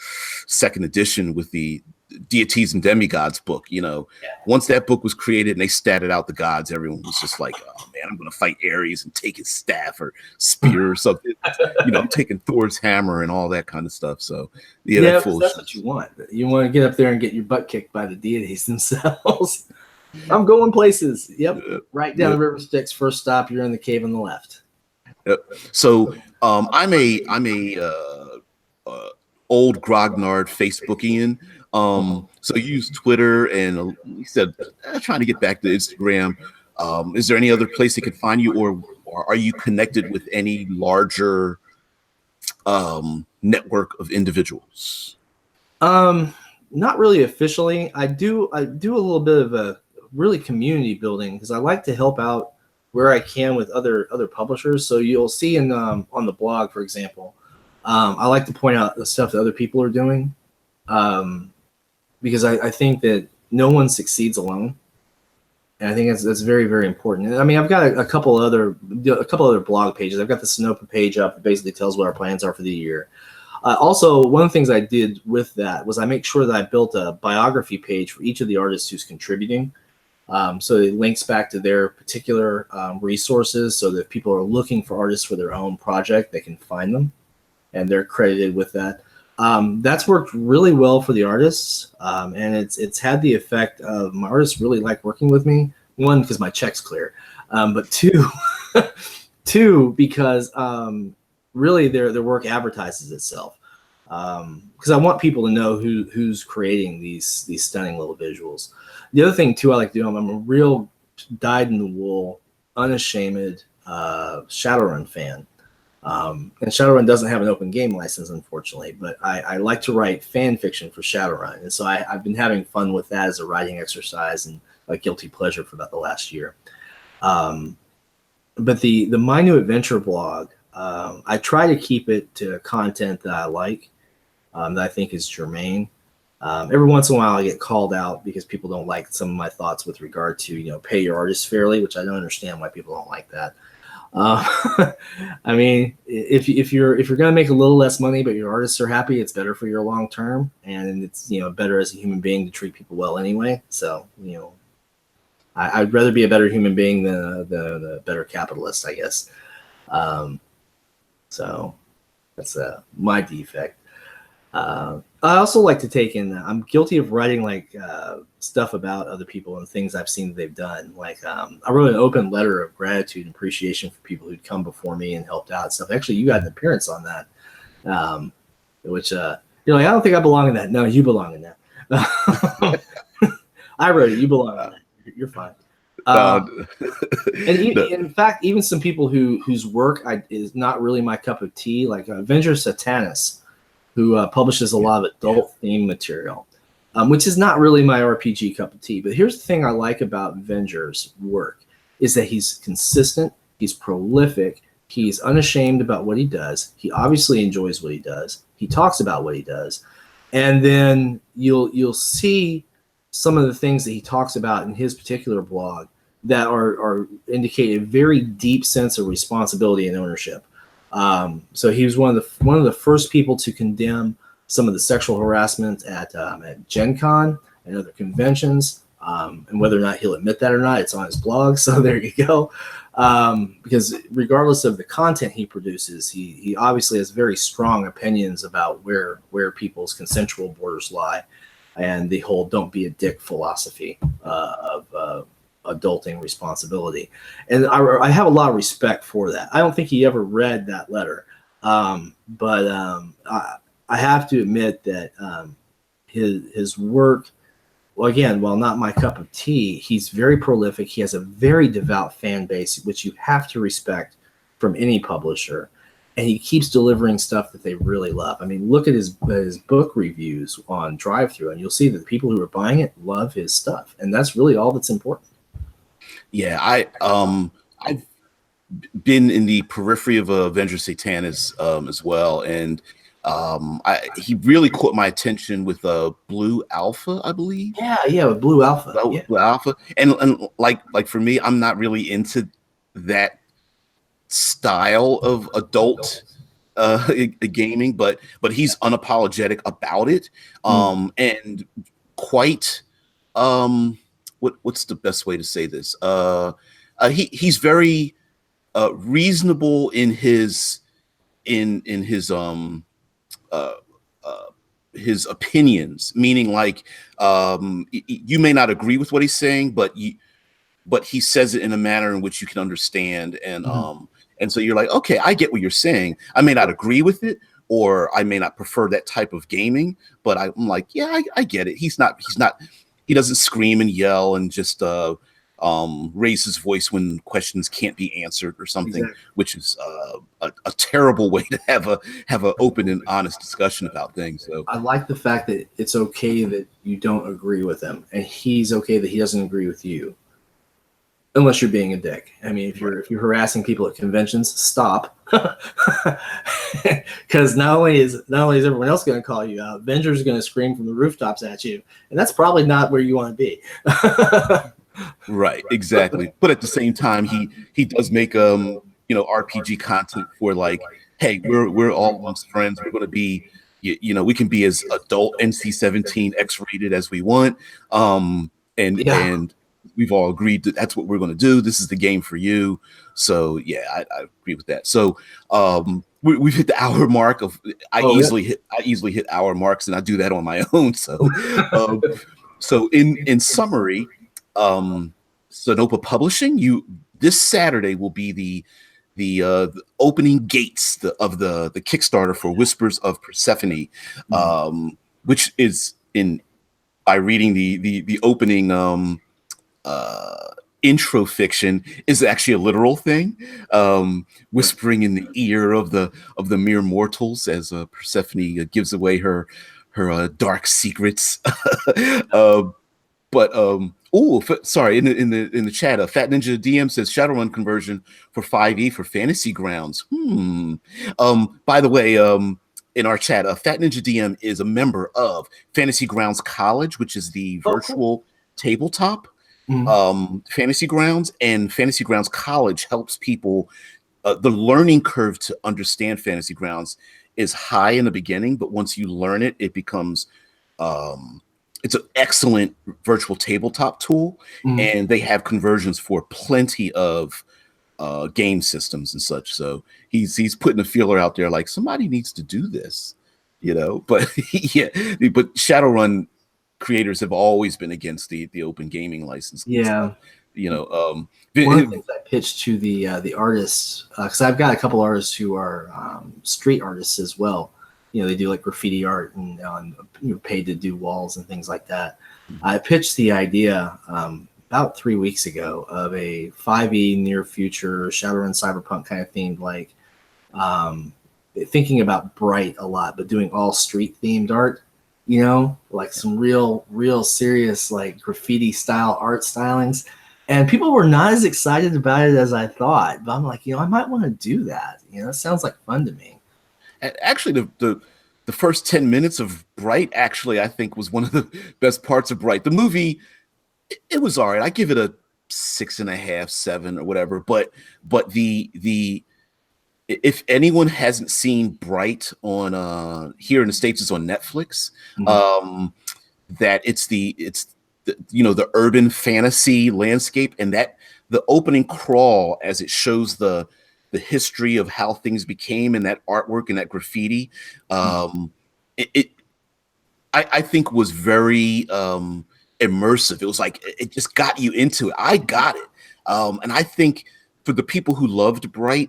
second edition with the deities and demigods book. Once that book was created and they statted out the gods, everyone was just like, oh man, I'm gonna fight Ares and take his staff or spear or something. I'm taking Thor's hammer and all that kind of stuff. So that's what you want. You want to get up there and get your butt kicked by the deities themselves. I'm going places. Yep. Right down the river Styx. First stop, you're in the cave on the left. Yep. So I'm a old grognard Facebookian. So you use Twitter, and he said trying to get back to Instagram. Is there any other place they could find you, or are you connected with any larger network of individuals? Not really officially. I do a little bit of a really community building because I like to help out where I can with other publishers. So you'll see on the blog, for example, I like to point out the stuff that other people are doing. Because I think that no one succeeds alone, and I think that's very, very important. I mean, I've got a couple other blog pages. I've got the Sinopa page up that basically tells what our plans are for the year. Also, one of the things I did with that was I make sure that I built a biography page for each of the artists who's contributing, so it links back to their particular resources, so that if people are looking for artists for their own project, they can find them, and they're credited with that. That's worked really well for the artists, and it's had the effect of my artists really like working with me. One, because my check's clear, but two, because really their work advertises itself. Because I want people to know who's creating these stunning little visuals. The other thing too I like to do, I'm a real dyed-in-the-wool, unashamed Shadowrun fan. And Shadowrun doesn't have an open game license, unfortunately, but I like to write fan fiction for Shadowrun, and so I've been having fun with that as a writing exercise and a guilty pleasure for about the last year. But the My New Adventure blog, I try to keep it to content that I like, that I think is germane. Every once in a while I get called out because people don't like some of my thoughts with regard to pay your artists fairly, which I don't understand why people don't like that. I mean, if you're going to make a little less money, but your artists are happy, it's better for your long term, and it's better as a human being to treat people well anyway. So I'd rather be a better human being than a better capitalist, I guess. So that's my defect. I also like to take in. I'm guilty of writing stuff about other people and things I've seen that they've done. I wrote an open letter of gratitude and appreciation for people who'd come before me and helped out and stuff. Actually, you got an appearance on that, which you're like, I don't think I belong in that. No, you belong in that. I wrote it. You belong in that. You're fine. And in fact, even some people whose work is not really my cup of tea, like Avenger Satanis, who publishes a lot of adult theme material, which is not really my RPG cup of tea. But here's the thing I like about Venger's work is that he's consistent, he's prolific, he's unashamed about what he does. He obviously enjoys what he does. He talks about what he does. And then you'll see some of the things that he talks about in his particular blog that are indicate a very deep sense of responsibility and ownership. So he was one of the first people to condemn some of the sexual harassment at Gen Con and other conventions. And whether or not he'll admit that or not, it's on his blog. So there you go. Because regardless of the content he produces, he obviously has very strong opinions about where people's consensual borders lie, and the whole "don't be a dick" philosophy of adulting responsibility. And I have a lot of respect for that. I don't think he ever read that letter, but I have to admit that his work. Well, again, while not my cup of tea, he's very prolific. He has a very devout fan base, which you have to respect from any publisher. And he keeps delivering stuff that they really love. I mean, look at his book reviews on Drive-Thru, and you'll see that the people who are buying it love his stuff. And that's really all that's important. Yeah, I've been in the periphery of Avenger Satanis as well, and he really caught my attention with Blue Alpha, I believe. Yeah, with Blue Alpha. Blue Alpha, and like for me, I'm not really into that style of adult gaming, but he's unapologetic about it, and quite what's the best way to say this? He's very reasonable in his his opinions, meaning like you may not agree with what he's saying, but he says it in a manner in which you can understand, and so you're like, okay, I get what you're saying. I may not agree with it, or I may not prefer that type of gaming, but I'm like, yeah, I get it. He doesn't scream and yell and just raise his voice when questions can't be answered or something, exactly. Which is a terrible way to have a open and honest discussion about things. So I like the fact that it's okay that you don't agree with him, and he's okay that he doesn't agree with you, unless you're being a dick. I mean, if you're harassing people at conventions, stop, because not only is everyone else going to call you out, vendors are going to scream from the rooftops at you, and that's probably not where you want to be. Right, exactly. But at the same time, he does make RPG content for like, hey, we're all amongst friends. We're going to be, we can be as adult NC-17 X-rated as we want, and we've all agreed that that's what we're going to do. This is the game for you. So yeah, I agree with that. So we've hit the hour mark of. I easily hit hour marks, and I do that on my own. So so in summary. Sinopa Publishing, this Saturday will be the opening gates of the Kickstarter for Whispers of Persephone, which is by reading the opening intro fiction is actually a literal thing, whispering in the ear of the mere mortals as Persephone gives away her dark secrets. Sorry, in the chat, Fat Ninja DM says Shadowrun conversion for 5e for Fantasy Grounds. By the way, in our chat, Fat Ninja DM is a member of Fantasy Grounds College, which is the virtual tabletop Fantasy Grounds, and Fantasy Grounds College helps people. The learning curve to understand Fantasy Grounds is high in the beginning, but once you learn it, it becomes it's an excellent virtual tabletop tool, and they have conversions for plenty of game systems and such. So he's putting a feeler out there, like somebody needs to do this, But yeah, but Shadowrun creators have always been against the open gaming license. Yeah, one of the things I pitched to the artists, because I've got a couple artists who are street artists as well. They do like graffiti art and paid to do walls and things like that. I pitched the idea about 3 weeks ago of a 5e near future Shadowrun cyberpunk kind of themed, like thinking about Bright a lot, but doing all street themed art, like some real serious like graffiti style art stylings. And people were not as excited about it as I thought, but I'm like, I might want to do that. It sounds like fun to me. Actually, the first 10 minutes of Bright, actually, I think was one of the best parts of Bright. The movie, it was all right. I give it a 6.5, 7 or whatever. But the if anyone hasn't seen Bright on here in the States, it's on Netflix. Mhm. That it's the, you know, the urban fantasy landscape, and that the opening crawl as it shows the history of how things became, and that artwork and that graffiti, it I think was very immersive. It was like it just got you into it. I got it, and I think for the people who loved Bright,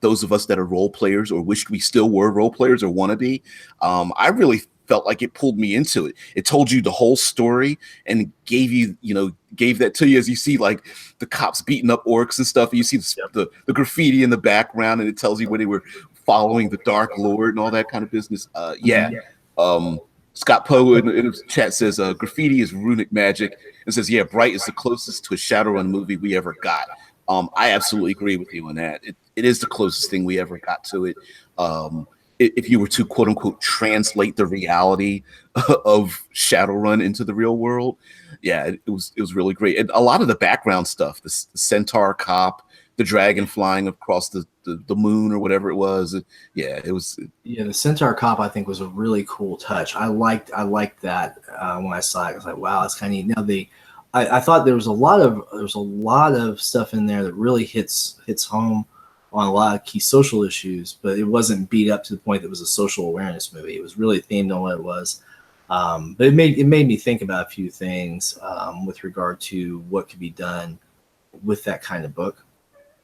those of us that are role players or wished we still were role players or want to be, I really felt like it pulled me into it. It told you the whole story and gave you, you know, gave that to you as you see like the cops beating up orcs and stuff. And you see Yep. the graffiti in the background, and it tells you when they were following the Dark Lord and all that kind of business. Yeah. Mhm. Um, Scott Poe in the chat says graffiti is runic magic, and says, yeah, Bright is the closest to a Shadowrun movie we ever got. I absolutely agree with you on that. It is the closest thing we ever got to it. If you were to quote unquote translate the reality of Shadowrun into the real world, yeah, it was really great. And a lot of the background stuff, the centaur cop, the dragon flying across the moon or whatever it was. Yeah, it was. Yeah, the Centaur Cop I think was a really cool touch. I liked that when I saw it. I was like, wow, that's kind of neat. Now I thought there was a lot of stuff in there that really hits home on a lot of key social issues, but it wasn't beat up to the point that it was a social awareness movie. It was really themed on what it was. But it made me think about a few things with regard to what could be done with that kind of book,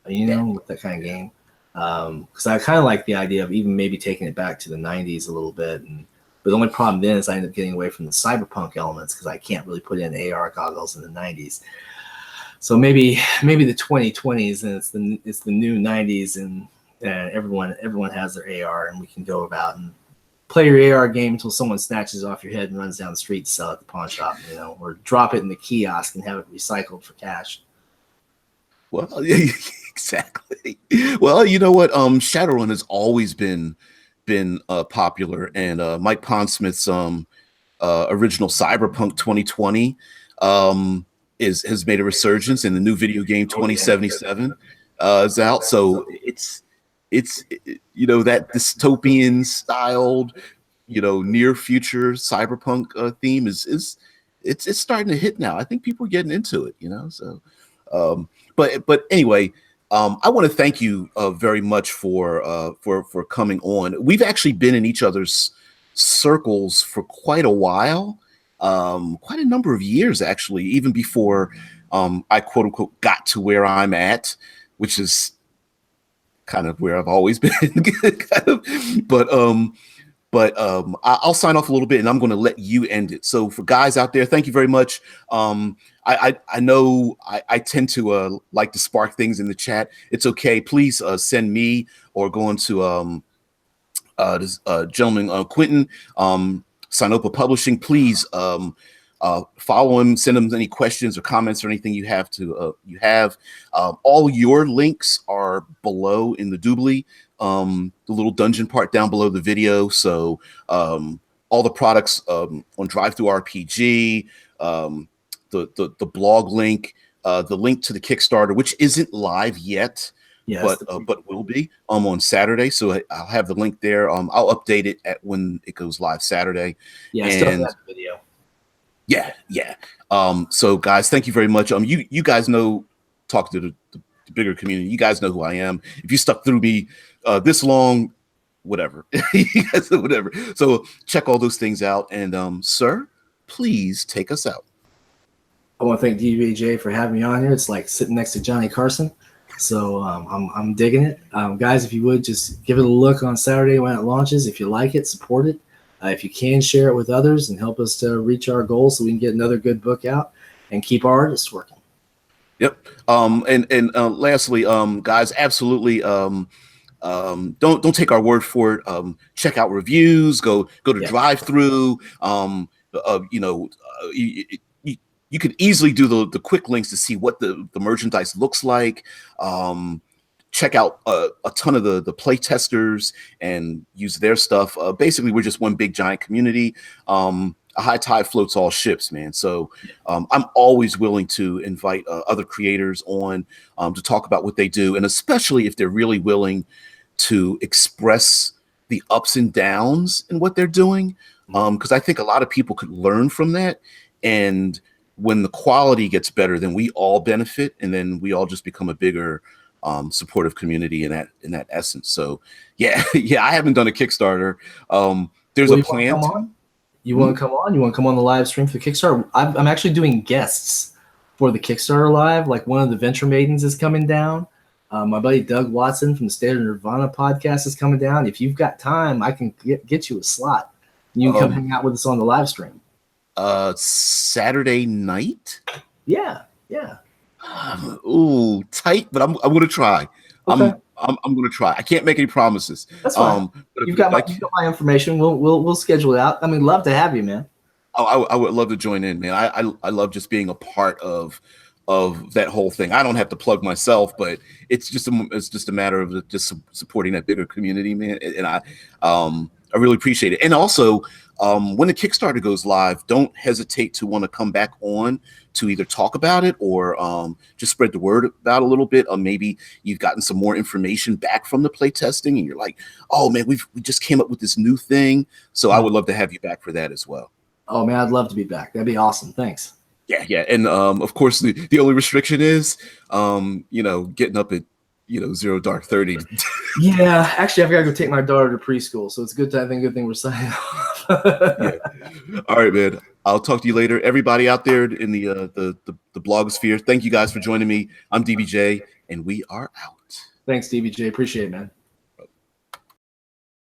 Yeah. with that kind of game. Because I kind of like the idea of even maybe taking it back to the 90s a little bit. But the only problem then is I ended up getting away from the cyberpunk elements because I can't really put in AR goggles in the 90s. So maybe the 2020s and it's the new 90s, and everyone has their AR, and we can go about and play your AR game until someone snatches it off your head and runs down the street to sell it at the pawn shop, or drop it in the kiosk and have it recycled for cash. Well, exactly. Well, you know what? Shadowrun has always been popular, and Mike Pondsmith's original Cyberpunk 2020 um, is has made a resurgence, and the new video game Oh yeah. 2077 is out. So it's you know, that dystopian styled, you know, near future cyberpunk theme is it's starting to hit now. I think people are getting into it, you know. So but anyway, I want to thank you very much for coming on. We've actually been in each other's circles for quite a while, quite a number of years actually, even before I quote unquote got to where I'm at, which is kind of where I've always been, kind of. But I'll sign off a little bit, and I'm going to let you end it. So for guys out there, thank you very much. I know I tend to like to spark things in the chat. It's okay. Please send me or go into this gentleman Quinton, Sinopa Publishing. Please follow him, send him any questions or comments or anything you have to you have. All your links are below in the doobly, the little dungeon part down below the video. So all the products on Drive Through RPG, the blog link, the link to the Kickstarter, which isn't live yet, Yes. but will be on Saturday. So I'll have the link there. I'll update it at when it goes live Saturday. Yeah, I still have And that video. yeah. So guys, thank you very much. You guys know, talk to the bigger community. You guys know who I am. If you stuck through me this long, whatever. You guys know whatever. So check all those things out. And sir, please take us out. I want to thank DBJ for having me on here. It's like sitting next to Johnny Carson. So I'm digging it. Guys, if you would just give it a look on Saturday when it launches. If you like it, support it. If you can, share it with others and help us to reach our goals so we can get another good book out and keep our artists working. Yep. And lastly, guys, absolutely. Don't take our word for it. Check out reviews. Go to Yeah. drive through. You could easily do the quick links to see what the merchandise looks like. Check out a ton of the play testers and use their stuff. Basically, we're just one big giant community. a high tide floats all ships, man. So I'm always willing to invite other creators on to talk about what they do, and especially if they're really willing to express the ups and downs in what they're doing, because I think a lot of people could learn from that. And when the quality gets better, then we all benefit, and then we all just become a bigger supportive community in that essence. So yeah, yeah, I haven't done a Kickstarter. There's a You want to plan come to. on? You want to come on? You want to come on the live stream for the Kickstarter? I'm actually doing guests for the Kickstarter live. Like one of the Venture Maidens is coming down. My buddy Doug Watson from the State of Nirvana podcast is coming down. If you've got time, I can get you a slot. You can come hang out with us on the live stream. Saturday night. Yeah, yeah. Ooh, tight, but I'm gonna try. Okay. I'm gonna try. I can't make any promises. That's fine. But You've got my information. We'll schedule it out. I mean, love to have you, man. I would love to join in, man. I love just being a part of that whole thing. I don't have to plug myself, but it's just a matter of just supporting that bigger community, man. And I really appreciate it. And also, when the Kickstarter goes live, don't hesitate to want to come back on to either talk about it or just spread the word about a little bit. Or maybe you've gotten some more information back from the playtesting, and you're like, oh man, we just came up with this new thing. So I would love to have you back for that as well. Oh man, I'd love to be back. That'd be awesome. Thanks. Yeah. And of course, the only restriction is, getting up at, 0 dark 30. Yeah, actually, I've got to go take my daughter to preschool, so it's good thing we're signing off. Yeah. All right, man. I'll talk to you later. Everybody out there in the blogosphere, thank you guys for joining me. I'm DBJ, and we are out. Thanks, DBJ. Appreciate it, man.